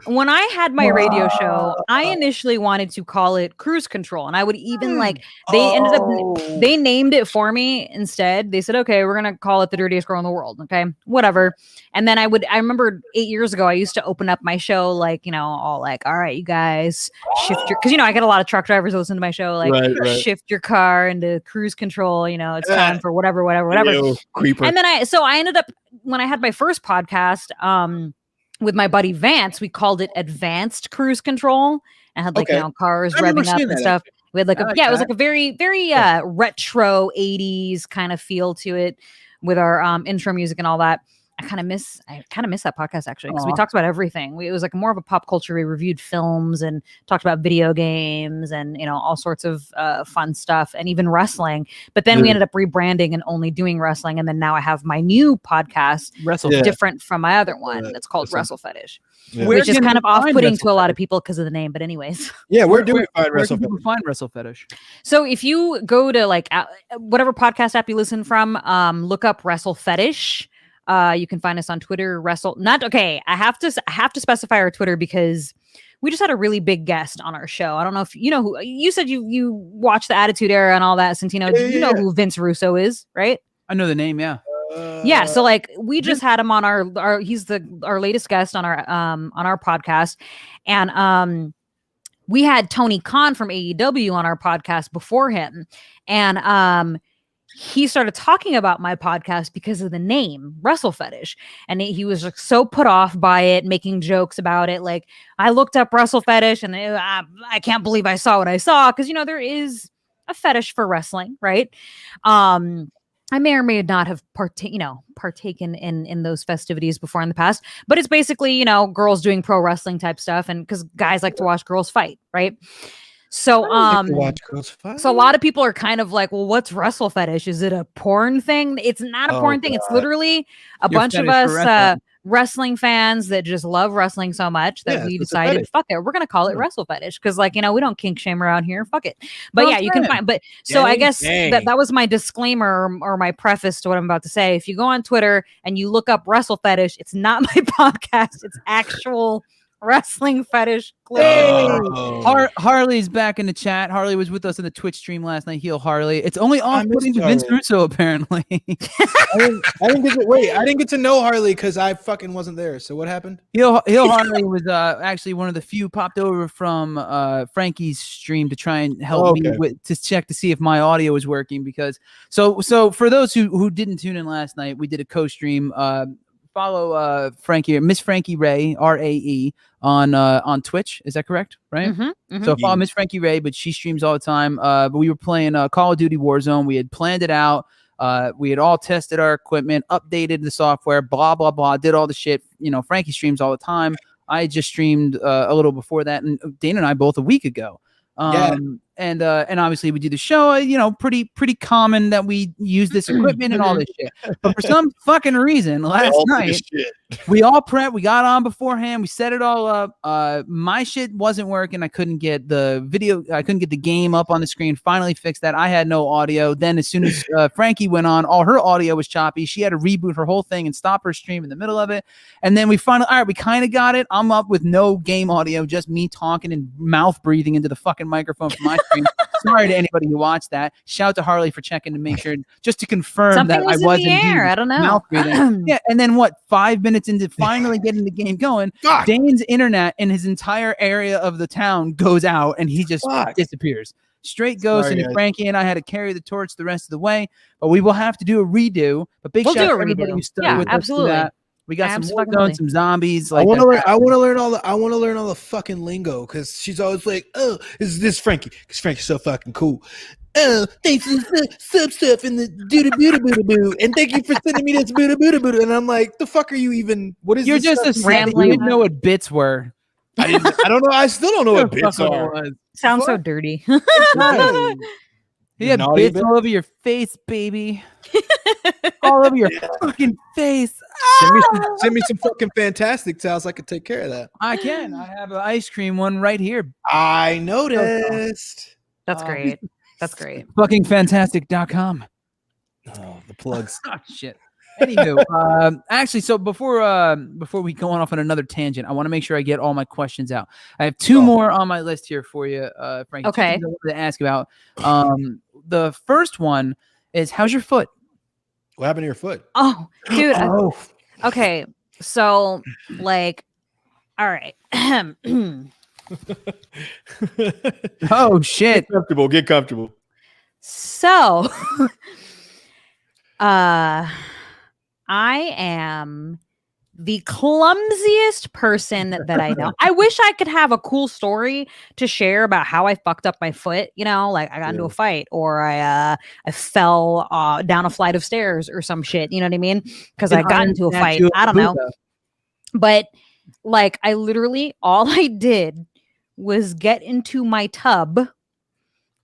[SPEAKER 3] When I had my radio show, I initially wanted to call it Cruise Control, and I would even they named it for me instead. They said, okay, we're gonna call it The Dirtiest Girl in the World. Okay, whatever. And then I remember 8 years ago, I used to open up my show all right, you guys, shift your, because I get a lot of truck drivers who listen to my show, shift your car into cruise control. It's time for whatever.
[SPEAKER 1] Creeper.
[SPEAKER 3] And then I ended up, when I had my first podcast with my buddy Vance, we called it Advanced Cruise Control, and had cars revving up and stuff. We had it was like a very, very retro 80s kind of feel to it with our intro music and all that. I kind of miss that podcast actually, because we talked about everything. It was like more of a pop culture. We reviewed films and talked about video games and all sorts of fun stuff, and even wrestling. But then we ended up rebranding and only doing wrestling. And then now I have my new podcast, different from my other one. That's called Wrestle Fetish, which is kind of off-putting to a lot of people because of the name. But anyways,
[SPEAKER 1] where do we find
[SPEAKER 2] Wrestle Fetish?
[SPEAKER 3] So if you go to whatever podcast app you listen from, look up Wrestle Fetish. You can find us on Twitter, I have to specify our Twitter because we just had a really big guest on our show. I don't know if you know who. You said you watched the Attitude Era and all that, Santino. You know who Vince Russo is, right?
[SPEAKER 2] I know the name, yeah.
[SPEAKER 3] So we just had him on our he's our latest guest on our podcast, and we had Tony Khan from AEW on our podcast before him, and he started talking about my podcast because of the name Wrestle Fetish. And he was so put off by it, making jokes about it. Like, I looked up Wrestle Fetish and I can't believe I saw what I saw. Cause there is a fetish for wrestling, right? I may or may not have partaken in those festivities before in the past, but it's basically, girls doing pro wrestling type stuff. And cause guys like to watch girls fight, right? So, so a lot of people are kind of like, well, what's Wrestle Fetish? Is it a porn thing? It's not a porn thing. It's literally a bunch of us wrestling fans that just love wrestling so much that we decided, fuck it, we're going to call it Wrestle Fetish. Cause we don't kink shame around here. Fuck it. But you can find, I guess that was my disclaimer or my preface to what I'm about to say. If you go on Twitter and you look up Wrestle Fetish, it's not my podcast. It's actual Wrestling Fetish.
[SPEAKER 2] Harley's back in the chat. Harley was with us in the Twitch stream last night. Heel Harley. It's only off-putting to Vince Russo apparently.
[SPEAKER 1] I didn't get to know Harley because I fucking wasn't there. So what happened?
[SPEAKER 2] Heel Harley was actually one of the few popped over from Frankie's stream to try and help me to check to see if my audio was working. Because so for those who didn't tune in last night, we did a co-stream. Follow Miss Frankie Rae, RAE, on Twitch. Is that correct? Right? So follow Miss Frankie Rae, but she streams all the time. But we were playing Call of Duty Warzone. We had planned it out. We had all tested our equipment, updated the software, blah, blah, blah, did all the shit. Frankie streams all the time. I just streamed a little before that, and Dana and I both a week ago. And obviously we do the show, pretty common that we use this equipment and all this shit. But for some fucking reason, last night we all prepped, we got on beforehand, we set it all up. My shit wasn't working. I couldn't get the game up on the screen. Finally fixed that. I had no audio. Then as soon as Frankie went on, all her audio was choppy. She had to reboot her whole thing and stop her stream in the middle of it. And then we finally, all right, we kind of got it. I'm up with no game audio, just me talking and mouth breathing into the fucking microphone from my stream. Sorry to anybody who watched that. Shout out to Harley for checking to make sure, just to confirm
[SPEAKER 3] something
[SPEAKER 2] that
[SPEAKER 3] was
[SPEAKER 2] I was
[SPEAKER 3] in the air. I don't know.
[SPEAKER 2] Mouth breathing. Yeah, and then 5 minutes into finally getting the game going, Dane's internet in his entire area of the town goes out, and he just disappears. Straight ghost, and Frankie and I had to carry the torch the rest of the way. But we will have to do a redo. But big shout out to everybody who stuck with us through that. We got some Warzone, some zombies.
[SPEAKER 1] I want to learn all the fucking lingo because she's always like, "Oh, this Frankie? Because Frankie's so fucking cool." Oh, thanks for the sub stuff and the doo-doo-boo-doo-boo-doo-boo, and thank you for sending me this boo-doo-boo-doo-boo. And I'm like, the fuck are you even? What is?
[SPEAKER 2] You're just a rambling. You didn't know what bits were.
[SPEAKER 1] I don't know. I still don't know what bits are.
[SPEAKER 3] Sounds so dirty.
[SPEAKER 2] You have bits all over your face, baby. all over your fucking face.
[SPEAKER 1] Send me some fucking fantastic towels. I can take care of that.
[SPEAKER 2] I can. I have an ice cream one right here.
[SPEAKER 1] I noticed.
[SPEAKER 3] That's great. That's great.
[SPEAKER 2] Fuckingfantastic.com.
[SPEAKER 1] Oh, the plugs.
[SPEAKER 2] Oh, shit. Anywho, actually, so before we go off on another tangent, I want to make sure I get all my questions out. I have two more on my list here for you, Frankie.
[SPEAKER 3] Okay.
[SPEAKER 2] I wanted to ask about. The first one is, how's your foot?
[SPEAKER 1] What happened to your foot?
[SPEAKER 3] Oh, dude. Okay. So, like, all right.
[SPEAKER 2] Oh shit.
[SPEAKER 1] Get comfortable.
[SPEAKER 3] So, I am the clumsiest person that I know. I wish I could have a cool story to share about how I fucked up my foot. You know, like I got into a fight, or I fell down a flight of stairs or some shit. You know what I mean? Because I got into a fight. I don't know. But like, I literally, all I did was get into my tub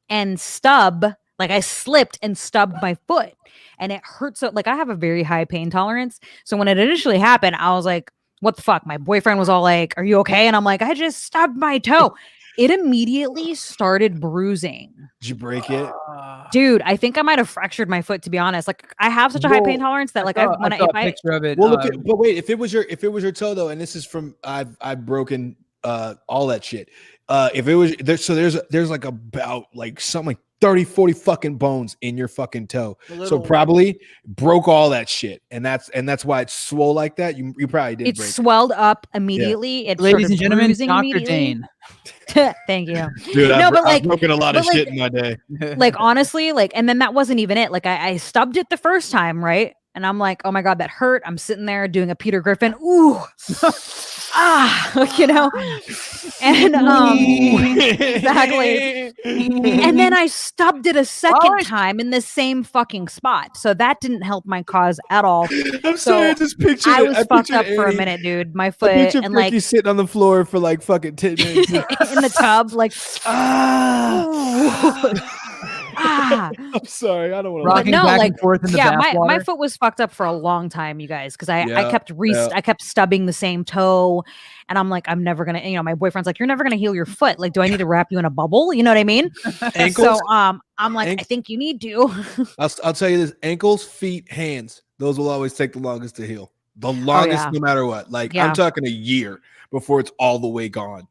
[SPEAKER 3] and I slipped and stubbed my foot, and it hurt. So like, I have a very high pain tolerance. So when it initially happened, I was like, what the fuck? My boyfriend was all like, are you okay? And I'm like, I just stubbed my toe. It immediately started bruising.
[SPEAKER 1] Did you break it?
[SPEAKER 3] Dude, I think I might have fractured my foot, to be honest. Like, I have such a high pain tolerance that like
[SPEAKER 2] I saw a picture of it.
[SPEAKER 1] Well, but wait, if it was your toe though, and this is from I've broken all that shit. If it was there, so there's like about like something like 30, 40 fucking bones in your fucking toe. So probably broke all that shit. And that's why it's swole like that. You probably did.
[SPEAKER 3] It swelled up immediately.
[SPEAKER 1] Yeah.
[SPEAKER 3] It
[SPEAKER 2] Ladies and gentlemen, Dr.
[SPEAKER 3] Dane. Thank you.
[SPEAKER 1] Dude, I've broken a lot of shit in my day.
[SPEAKER 3] Like, honestly, like, and then that wasn't even it. Like, I stubbed it the first time, right? And I'm like, oh my God, that hurt. I'm sitting there doing a Peter Griffin. Ooh. You know? And exactly. And then I stubbed it a second time in the same fucking spot. So that didn't help my cause at all.
[SPEAKER 1] I'm sorry, I just pictured
[SPEAKER 3] I was fucked up for a minute, dude. My foot, and like,
[SPEAKER 1] sitting on the floor for like fucking 10 minutes
[SPEAKER 3] in the tub, like
[SPEAKER 1] I'm sorry, I don't want to
[SPEAKER 2] rocking back and forth in the bathwater.
[SPEAKER 3] My foot was fucked up for a long time, you guys, because I kept stubbing the same toe, and I'm like, I'm never gonna, my boyfriend's like, you're never gonna heal your foot. Like, do I need to wrap you in a bubble? You know what I mean?
[SPEAKER 1] Ankles?
[SPEAKER 3] So I'm like, I think you need to.
[SPEAKER 1] I'll tell you this: ankles, feet, hands, those will always take the longest to heal. The longest, no matter what. Like, I'm talking a year before it's all the way gone.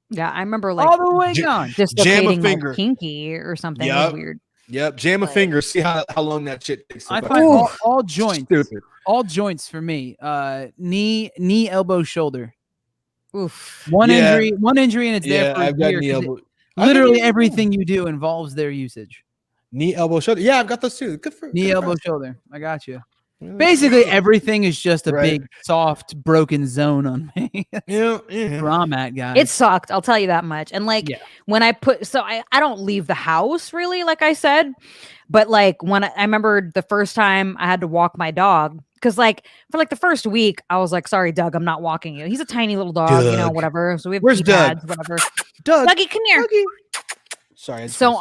[SPEAKER 3] Yeah, I remember like
[SPEAKER 2] all the way gone.
[SPEAKER 3] Just jam a finger, my pinky or something. It was weird.
[SPEAKER 1] Yep, jam a finger. See how long that shit takes.
[SPEAKER 2] I find all joints. Stupid. All joints for me. Knee, elbow, shoulder.
[SPEAKER 3] Oof.
[SPEAKER 2] One injury, and it's there for
[SPEAKER 1] I've got knee, elbow.
[SPEAKER 2] Literally everything you do involves their usage.
[SPEAKER 1] Knee, elbow, shoulder. Yeah, I've got those too. Good for
[SPEAKER 2] knee, elbow, shoulder. I got you. Basically, everything is just a big, soft, broken zone on me. Where I'm at, guys.
[SPEAKER 3] It sucked. I'll tell you that much. And like when I don't leave the house really, like I said, but like when I remember the first time I had to walk my dog, because like for like the first week I was like, sorry, Doug, I'm not walking you. He's a tiny little dog, whatever. So we have Doug? Whatever.
[SPEAKER 1] Doug,
[SPEAKER 3] Dougie, come here.
[SPEAKER 1] Dougie. Sorry.
[SPEAKER 3] So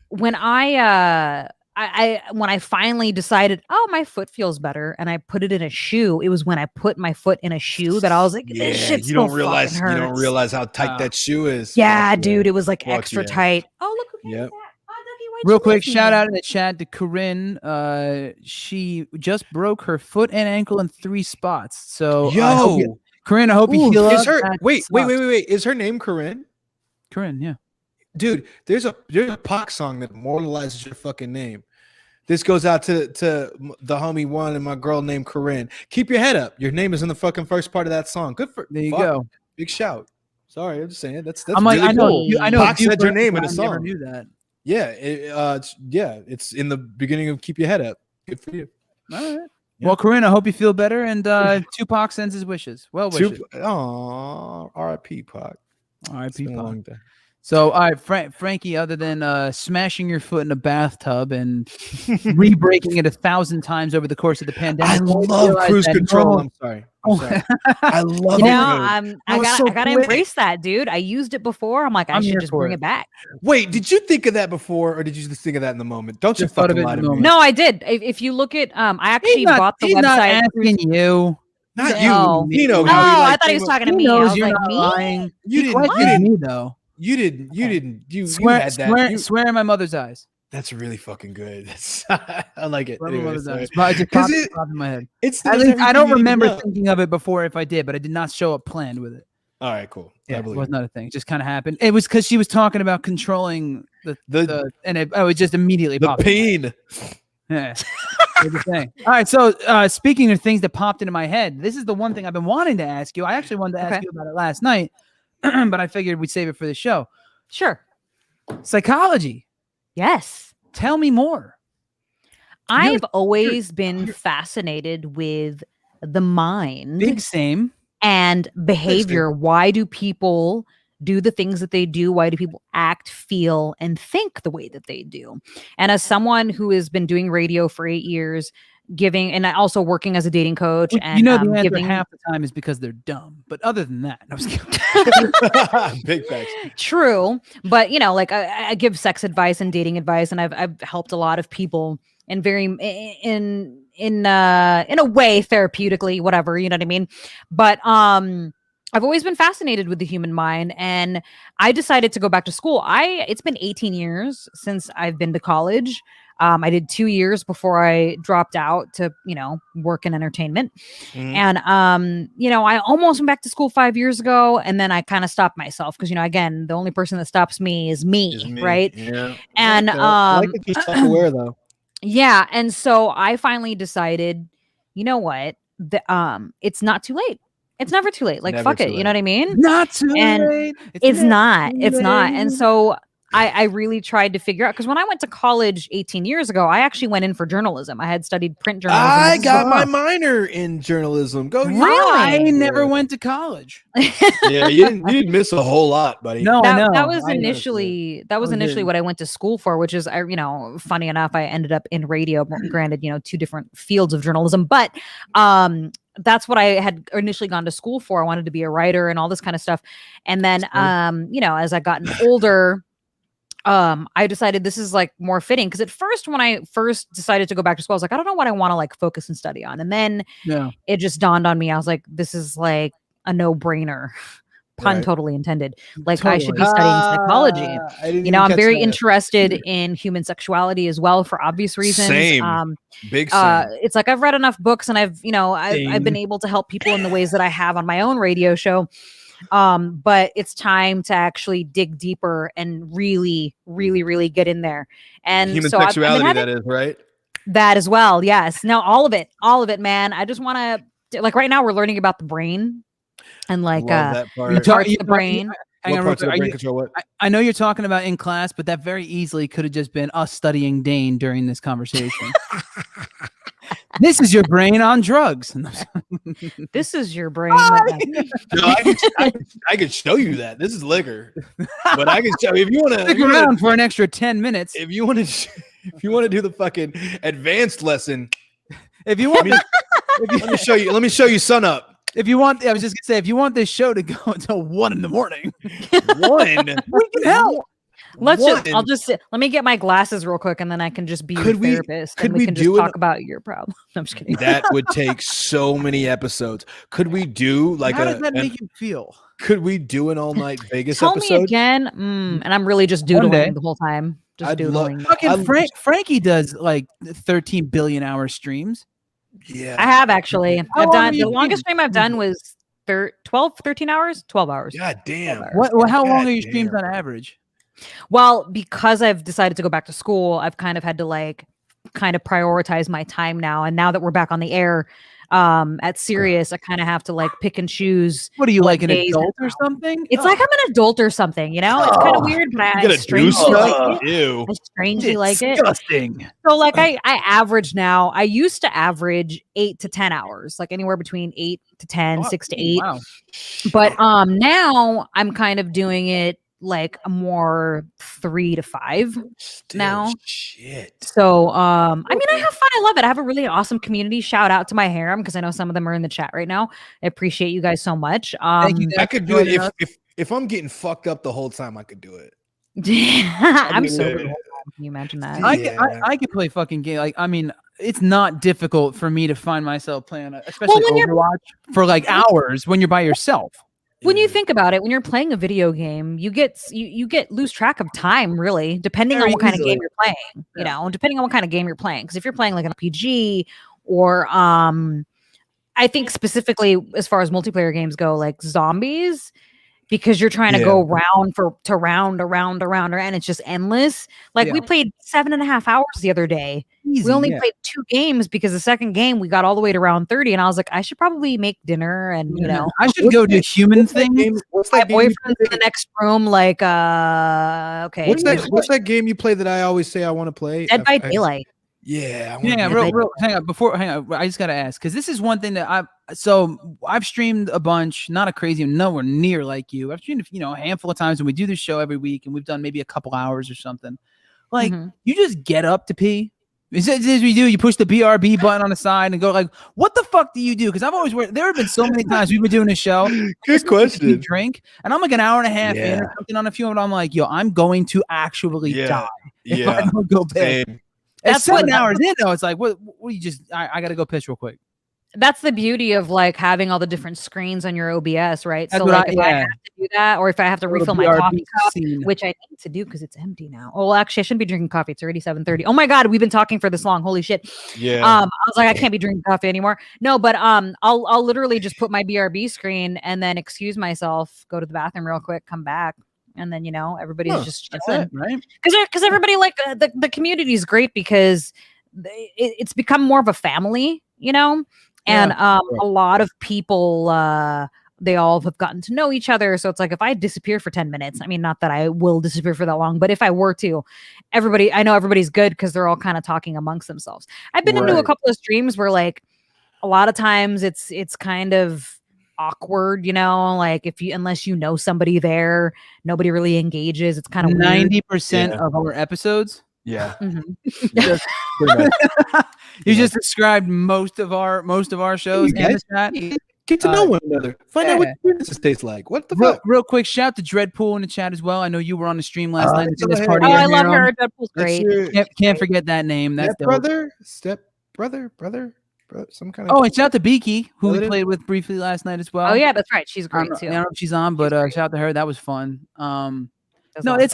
[SPEAKER 3] when when I finally decided, oh, my foot feels better, and I put it in a shoe, it was when I put my foot in a shoe that I was like, this shit
[SPEAKER 1] you don't realize how tight that shoe is.
[SPEAKER 3] Yeah, dude, it was like extra tight. Oh, look who came back.
[SPEAKER 2] Real quick, shout out in the chat to Corinne. She just broke her foot and ankle in 3 spots. So, Corinne, I hope you heal up.
[SPEAKER 1] Wait. Is her name Corinne?
[SPEAKER 2] Corinne, yeah.
[SPEAKER 1] Dude, there's a Pac song that immortalizes your fucking name. This goes out to the homie One and my girl named Corinne. Keep your head up. Your name is in the fucking first part of that song. Good for
[SPEAKER 2] there you go.
[SPEAKER 1] Big shout. Sorry, I'm just saying that's
[SPEAKER 2] I'm like,
[SPEAKER 1] really cool.
[SPEAKER 2] I know.
[SPEAKER 1] Pac said your name in a song.
[SPEAKER 2] I never knew that.
[SPEAKER 1] Yeah, it's in the beginning of Keep Your Head Up. Good for you.
[SPEAKER 2] All right. Yeah. Well, Corinne, I hope you feel better. And Tupac sends his wishes. Well wishes.
[SPEAKER 1] R.I.P. Pac.
[SPEAKER 2] R.I.P. Pac. So, all right, Frankie, other than smashing your foot in a bathtub and re-breaking it 1,000 times over the course of the pandemic,
[SPEAKER 1] I love cruise control. I'm sorry. I love it.
[SPEAKER 3] I gotta embrace that, dude. I used it before. I'm like, I should just bring it back.
[SPEAKER 1] Wait, did you think of that before, or did you just think of that in the moment? Don't you fucking lie to me.
[SPEAKER 3] No, I did. If you look at, I actually bought the website.
[SPEAKER 2] Not asking you.
[SPEAKER 1] Not you. Nino.
[SPEAKER 3] I thought he was talking to me. I was like, me?
[SPEAKER 2] Lying.
[SPEAKER 1] You didn't.
[SPEAKER 2] Me though.
[SPEAKER 1] You didn't. You
[SPEAKER 2] had that. Swear in my mother's eyes.
[SPEAKER 1] That's really fucking good. I like it.
[SPEAKER 2] Anyways, it just popped in my head.
[SPEAKER 1] I
[SPEAKER 2] don't remember thinking of it before if I did, but I did not show up planned with it.
[SPEAKER 1] All right, cool.
[SPEAKER 2] Yeah, it was not a thing. It just kind of happened. It was because she was talking about controlling I was just immediately
[SPEAKER 1] the pain.
[SPEAKER 2] Yeah. The thing. All right, so speaking of things that popped into my head, this is the one thing I've been wanting to ask you. I actually wanted to ask you about it last night, but I figured we'd save it for the show.
[SPEAKER 3] Sure.
[SPEAKER 2] Psychology.
[SPEAKER 3] Yes.
[SPEAKER 2] Tell me more.
[SPEAKER 3] I've always been fascinated with the mind.
[SPEAKER 2] Big same.
[SPEAKER 3] And behavior. Why do people do the things that they do? Why do people act, feel, and think the way that they do? And as someone who has been doing radio for 8 years, and also working as a dating coach, and
[SPEAKER 2] the answer half the time is because they're dumb. But other than that, I was kidding.
[SPEAKER 1] Big facts.
[SPEAKER 3] True, but like I give sex advice and dating advice, and I've helped a lot of people in a way therapeutically, whatever, you know what I mean. But I've always been fascinated with the human mind, and I decided to go back to school. It's been 18 years since I've been to college. I did 2 years before I dropped out to, work in entertainment. Mm-hmm. And, I almost went back to school 5 years ago, and then I kind of stopped myself because, again, the only person that stops me is me. Right.
[SPEAKER 1] Yeah.
[SPEAKER 3] And,
[SPEAKER 1] I like that you're self-aware though.
[SPEAKER 3] Yeah. And so I finally decided, you know what, it's not too late. It's never too late. Like, fuck it. You know what I mean?
[SPEAKER 2] Not too late.
[SPEAKER 3] It's not. And so I really tried to figure out, because when I went to college 18 years ago, I actually went in for journalism. I had studied print journalism.
[SPEAKER 1] I got my minor in journalism. Go,
[SPEAKER 3] really?
[SPEAKER 2] I never went to college.
[SPEAKER 1] Yeah, you didn't miss a whole lot, buddy.
[SPEAKER 2] No,
[SPEAKER 3] that was initially what I went to school for, which is, funny enough, I ended up in radio. Granted, 2 different fields of journalism, but that's what I had initially gone to school for. I wanted to be a writer and all this kind of stuff. And then, as I gotten older, I decided this is like more fitting, because at first, when I first decided to go back to school, I was like, I don't know what I want to like focus and study on. And then it just dawned on me. I was like, this is like a no-brainer. Pun totally intended. Like, totally. I should be studying psychology. I'm very interested in human sexuality as well, for obvious reasons.
[SPEAKER 1] Same. Big same.
[SPEAKER 3] It's like I've read enough books, and I've been able to help people in the ways that I have on my own radio show. But it's time to actually dig deeper and really, really, really get in there. And
[SPEAKER 1] human sexuality, that is, right?
[SPEAKER 3] That as well. Yes. Now, all of it, man. I just want to, like, right now we're learning about the brain. And like
[SPEAKER 1] that part.
[SPEAKER 3] The brain.
[SPEAKER 2] I know you're talking about in class, but that very easily could have just been us studying Dane during this conversation. This is your brain on drugs.
[SPEAKER 3] This is your brain.
[SPEAKER 1] I could show you that. This is liquor, but I can show you if you want to
[SPEAKER 2] stick around for an extra 10 minutes.
[SPEAKER 1] If you want to do the fucking advanced lesson,
[SPEAKER 2] if you want,
[SPEAKER 1] let me show you sun up.
[SPEAKER 2] If you want, I was just gonna say, if you want this show to go until 1 a.m,
[SPEAKER 1] we
[SPEAKER 2] can help.
[SPEAKER 3] Let me get my glasses real quick, and then I can just be your therapist.
[SPEAKER 1] Could
[SPEAKER 3] we
[SPEAKER 1] we
[SPEAKER 3] can
[SPEAKER 1] do
[SPEAKER 3] just talk about your problem? I'm just kidding.
[SPEAKER 1] That would take so many episodes. Could we do like
[SPEAKER 2] how does that make you feel?
[SPEAKER 1] Could we do an all-night Vegas
[SPEAKER 3] Tell
[SPEAKER 1] episode?
[SPEAKER 3] Me again. And I'm really just doodling the whole time. Just doodling.
[SPEAKER 2] Fucking Frankie does like 13 billion hour streams.
[SPEAKER 1] Yeah,
[SPEAKER 3] I have actually. I've done the longest stream I've done was 13 hours, 12 hours.
[SPEAKER 1] God damn.
[SPEAKER 2] How long are your streams on average?
[SPEAKER 3] Well, because I've decided to go back to school, I've kind of had to like kind of prioritize my time now. And now that we're back on the air at Sirius, I kind of have to like pick and choose.
[SPEAKER 2] What are you, like an adult or something?
[SPEAKER 3] It's like I'm an adult or something, It's kind of weird, but I strangely like it. I strangely like it.
[SPEAKER 2] Disgusting.
[SPEAKER 3] So like I average now. I used to average 8 to 10 hours, like anywhere between 8 to 10, 6 to 8.
[SPEAKER 2] Wow.
[SPEAKER 3] But now I'm kind of doing it like more 3 to 5 now.
[SPEAKER 1] Shit.
[SPEAKER 3] So I mean, I have fun. I love it. I have a really awesome community. Shout out to my harem because I know some of them are in the chat right now. I appreciate you guys so much.
[SPEAKER 1] Thank you. I could do it if I'm getting fucked up the whole time. I could do it.
[SPEAKER 3] I'm sober the whole time. Can you imagine that?
[SPEAKER 2] I could play fucking game. Like, I mean, it's not difficult for me to find myself playing, especially Overwatch for like hours when you're by yourself.
[SPEAKER 3] When you think about it, when you're playing a video game, you get lose track of time, really, depending on what kind of game you're playing. You know, depending on what kind of game you're playing. Because if you're playing like an RPG or I think specifically as far as multiplayer games go, like zombies, because you're trying to go round around, and it's just endless. Like we played 7.5 hours the other day. Easy, we only played 2 games because the second game we got all the way to round 30, and I was like, I should probably make dinner, and you know,
[SPEAKER 2] I should go do human things.
[SPEAKER 3] My boyfriend's in the next room, like, okay.
[SPEAKER 1] What's that game you play that I always say I want to play?
[SPEAKER 3] Dead by Daylight.
[SPEAKER 1] Yeah,
[SPEAKER 2] real. Hang on. I just gotta ask because this is one thing that I've streamed a bunch, not a crazy, nowhere near like you. I've streamed, a handful of times, and we do this show every week, and we've done maybe a couple hours or something. Like, you just get up to pee. As we do, you push the BRB button on the side and go like, "What the fuck do you do?" Because I've always there have been so many times we've been doing this show.
[SPEAKER 1] Good question.
[SPEAKER 2] Drink, and I'm like an hour and a half in or something on a few, and I'm like, "Yo, I'm going to actually die if I don't go piss." That's 7 hours in though. It's like, what you just? I got to go piss real quick.
[SPEAKER 3] That's the beauty of like having all the different screens on your OBS, right? So like if I have to do that, or if I have to refill my coffee cup, which I need to do because it's empty now. Oh, well, actually, I shouldn't be drinking coffee. It's already 7:30. Oh my god, we've been talking for this long. Holy shit.
[SPEAKER 1] Yeah.
[SPEAKER 3] I was like, I can't be drinking coffee anymore. No, but I'll literally just put my BRB screen and then excuse myself, go to the bathroom real quick, come back. And then, everybody's just chilling,
[SPEAKER 2] right?
[SPEAKER 3] Because everybody the community is great because it's become more of a family, and a lot of people, they all have gotten to know each other. So it's like, if I disappear for 10 minutes, I mean, not that I will disappear for that long, but if I were to, I know everybody's good because they're all kind of talking amongst themselves. I've been into a couple of streams where like a lot of times it's kind of awkward, like unless you know somebody there, nobody really engages. It's kind of
[SPEAKER 2] 90% of our episodes.
[SPEAKER 1] Yeah.
[SPEAKER 2] You just described most of our shows.
[SPEAKER 1] Get to know one another. Find out what this tastes like. What the fuck?
[SPEAKER 2] Real quick, shout to Dreadpool in the chat as well. I know you were on the stream last night.
[SPEAKER 3] I love her. Dreadpool's great.
[SPEAKER 2] Can't forget that name. That's
[SPEAKER 1] step brother. Some kind
[SPEAKER 2] of. Oh, and shout out to Beaky, who we played with briefly last night as well.
[SPEAKER 3] Oh yeah, that's right. She's great too.
[SPEAKER 2] I don't know if she's on, but shout out to her. That was fun. I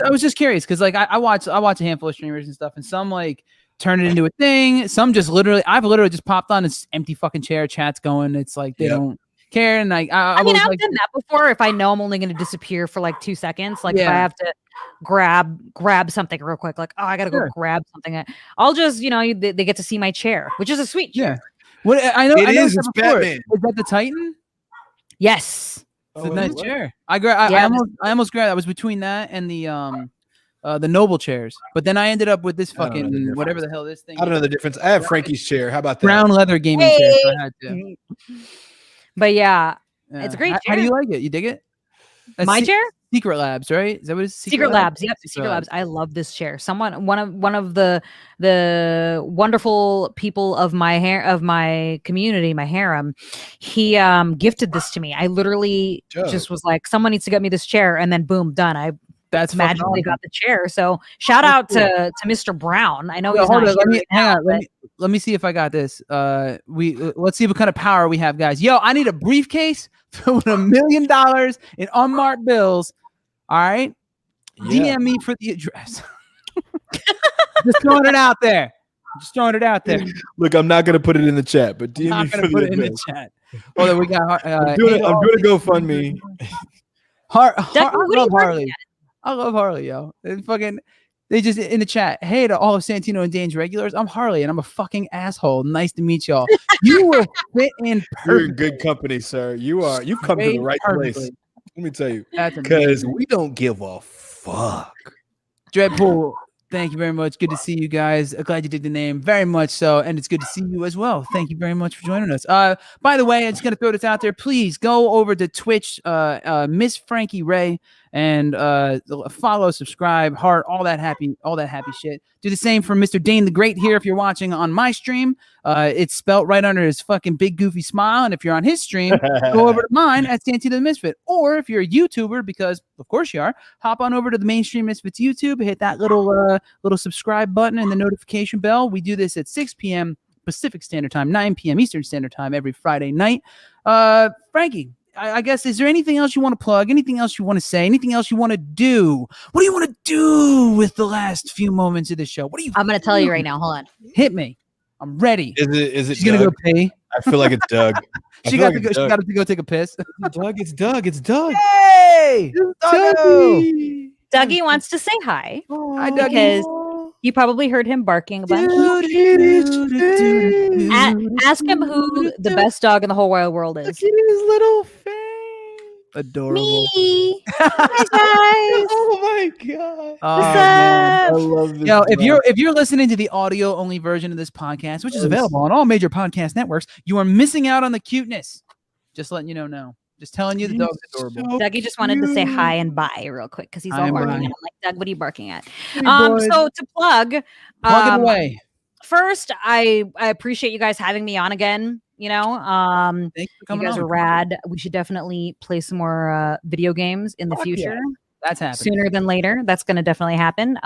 [SPEAKER 2] was just curious because like I watch a handful of streamers and stuff, and some like turn it into a thing. Some just I've literally just popped on this empty fucking chair, chat's going. It's like they don't care, and like I mean,
[SPEAKER 3] I've done that before. If I know I'm only going to disappear for like 2 seconds, like if I have to grab something real quick, like I gotta go grab something, I'll just they get to see my chair, which is a sweet chair.
[SPEAKER 2] Yeah. What I know
[SPEAKER 1] it's
[SPEAKER 2] Batman. Is that the Titan?
[SPEAKER 3] Yes.
[SPEAKER 2] It's a nice chair. I almost grabbed. I was between that and the noble chairs, but then I ended up with this fucking whatever the hell this thing.
[SPEAKER 1] I don't know the difference. I have Frankie's chair. How about that?
[SPEAKER 2] Brown leather gaming chair. So I had to.
[SPEAKER 3] But it's a great chair.
[SPEAKER 2] How do you like it? You dig it?
[SPEAKER 3] My chair?
[SPEAKER 2] Secret Labs, right? Is that what it's?
[SPEAKER 3] Secret Labs. Yep, Secret Labs. I love this chair. One of the wonderful people of my community, my harem, he gifted this to me. I literally just was like, someone needs to get me this chair, and then boom, done. That's magically got the chair. So shout out to Mr. Brown. I know he's not here.
[SPEAKER 2] Let me see if I got this. Let's see what kind of power we have, guys. Yo, I need a briefcase filled with $1 million in unmarked bills. All right, DM me for the address. Just throwing it out there.
[SPEAKER 1] Look, I'm not gonna put it in the chat, but DM me for the address.
[SPEAKER 2] In the chat. Well, then we got.
[SPEAKER 1] I'm doing a GoFundMe.
[SPEAKER 2] I love Harley, yo. They just in the chat. Hey to all of Santino and Dane's regulars. I'm Harley, and I'm a fucking asshole. Nice to meet y'all. You will fit in perfectly.
[SPEAKER 1] You're in good company, sir. You come to the right place. Let me tell you, because we don't give a fuck.
[SPEAKER 2] Dreadpool, thank you very much. Good to see you guys. I'm glad you did the name. Very much so. And it's good to see you as well. Thank you very much for joining us. By the way, I'm just going to throw this out there. Please go over to Twitch, Miss Frankie Rae. and follow, subscribe, heart, all that happy shit. Do the same for Mr. Dane the Great here if you're watching on my stream. It's spelt right under his fucking big goofy smile, and if you're on his stream, go over to mine at Santy the Misfit. Or if you're a YouTuber, because of course you are, hop on over to the Mainstream Misfits YouTube, hit that little subscribe button and the notification bell. We do this at 6 p.m. Pacific Standard Time, 9 p.m. Eastern Standard Time every Friday night. Frankie, I guess, is there anything else you want to plug? Anything else you want to say? Anything else you want to do? What do you want to do with the last few moments of the show? What do you?
[SPEAKER 3] I'm going to tell you right now. Hold on.
[SPEAKER 2] Hit me. I'm ready.
[SPEAKER 1] Is it?
[SPEAKER 2] She's going to go pee.
[SPEAKER 1] I feel like it's Doug.
[SPEAKER 2] She got to go take a piss.
[SPEAKER 1] It's Doug.
[SPEAKER 2] Hey!
[SPEAKER 3] Dougie wants to say hi.
[SPEAKER 2] Hi, Dougie.
[SPEAKER 3] Because you probably heard him barking a bunch. Ask him who the best dog in the whole wide world is.
[SPEAKER 1] Look at his little face.
[SPEAKER 2] Adorable.
[SPEAKER 3] Me. Hi, guys.
[SPEAKER 1] Oh my god.
[SPEAKER 3] What's up?
[SPEAKER 1] I love this.
[SPEAKER 2] Yo, if you're listening to the audio only version of this podcast, which is available on all major podcast networks, you are missing out on the cuteness. Just letting you know now. Just telling you the dog's adorable.
[SPEAKER 3] So Dougie just wanted to say hi and bye real quick because he's all barking. And I'm like, Doug, what are you barking at?
[SPEAKER 2] Hey,
[SPEAKER 3] so to plug
[SPEAKER 2] it away.
[SPEAKER 3] First, I appreciate you guys having me on again. You know,
[SPEAKER 2] Thanks for coming
[SPEAKER 3] you guys
[SPEAKER 2] on.
[SPEAKER 3] are rad. We should definitely play some more video games in the future.
[SPEAKER 2] Yeah. That's happening
[SPEAKER 3] sooner than later. That's going to definitely happen.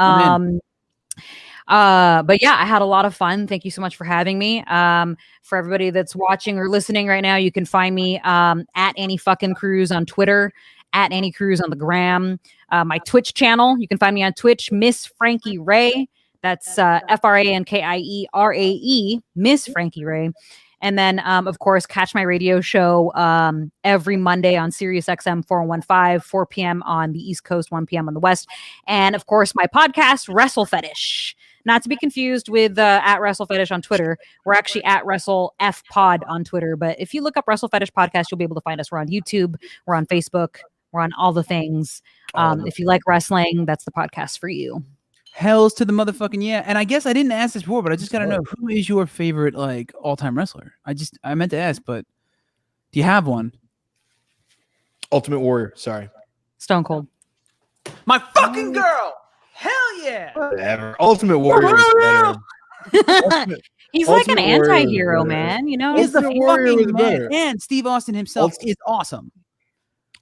[SPEAKER 3] But yeah, I had a lot of fun. Thank you so much for having me. For everybody that's watching or listening right now, you can find me at Annie fucking Cruz on Twitter, at Annie Cruz on the gram. My Twitch channel, you can find me on Twitch, Miss Frankie Rae. That's FRANKIERAE, Miss Frankie Rae. And then, of course, catch my radio show every Monday on Sirius XM 415, 4 p.m. on the East Coast, 1 p.m. on the West. And, of course, my podcast, Wrestle Fetish. Not to be confused with at Wrestle Fetish on Twitter. We're actually at Wrestle F Pod on Twitter. But if you look up Wrestle Fetish Podcast, you'll be able to find us. We're on YouTube. We're on Facebook. We're on all the things. If you like wrestling, that's the podcast for you.
[SPEAKER 2] Hells to the motherfucking yeah. And I guess I didn't ask this before, but I just gotta know, who is your favorite like all-time wrestler? I meant to ask, but do you have one?
[SPEAKER 1] Ultimate Warrior. Sorry.
[SPEAKER 3] Stone Cold.
[SPEAKER 2] My fucking girl. Hell yeah.
[SPEAKER 1] Whatever. Ultimate Warrior is better.
[SPEAKER 3] He's like an anti-hero, man. You know,
[SPEAKER 2] He's the
[SPEAKER 1] Warrior was
[SPEAKER 2] fucking
[SPEAKER 1] better.
[SPEAKER 2] man. And Steve Austin himself is awesome.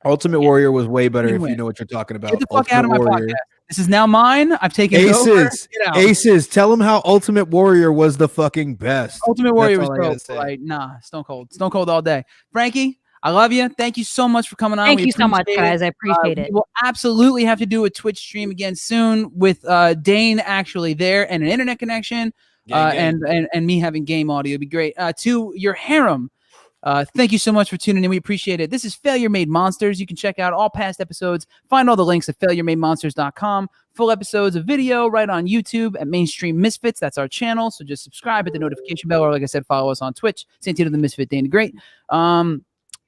[SPEAKER 1] Ultimate Warrior was way better if you know what you're talking about.
[SPEAKER 2] Get the fuck out of my podcast. This is now mine. I've taken it over.
[SPEAKER 1] Aces. Tell them how Ultimate Warrior was the fucking best.
[SPEAKER 2] Ultimate Warrior was dope. Like, nah, Stone Cold all day. Frankie, I love you. Thank you so much for coming on.
[SPEAKER 3] Thank you so much, guys. I appreciate it.
[SPEAKER 2] We'll absolutely have to do a Twitch stream again soon with Dane actually there and an internet connection, and me having game audio. It'd be great. To your harem. Thank you so much for tuning in. We appreciate it. This is Failure Made Monsters. You can check out all past episodes. Find all the links at failureMadeMonsters.com. Full episodes of video right on YouTube at Mainstream Misfits. That's our channel. So just subscribe, hit the notification bell, or like I said, follow us on Twitch. Santino the Misfit, Dane the Great.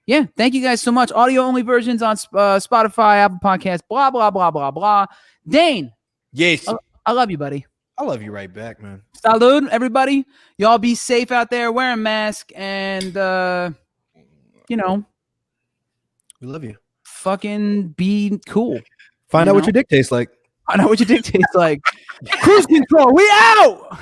[SPEAKER 2] Yeah, thank you guys so much. Audio only versions on Spotify, Apple Podcasts, blah, blah, blah, blah, blah. Dane.
[SPEAKER 1] Yes.
[SPEAKER 2] I love you, buddy.
[SPEAKER 1] I love you right back, man.
[SPEAKER 2] Salud, everybody. Y'all be safe out there. Wear a mask and, we
[SPEAKER 1] love you.
[SPEAKER 2] Fucking be cool.
[SPEAKER 1] Find out what your dick tastes like.
[SPEAKER 2] I know what your dick tastes like. Cruise control. We out.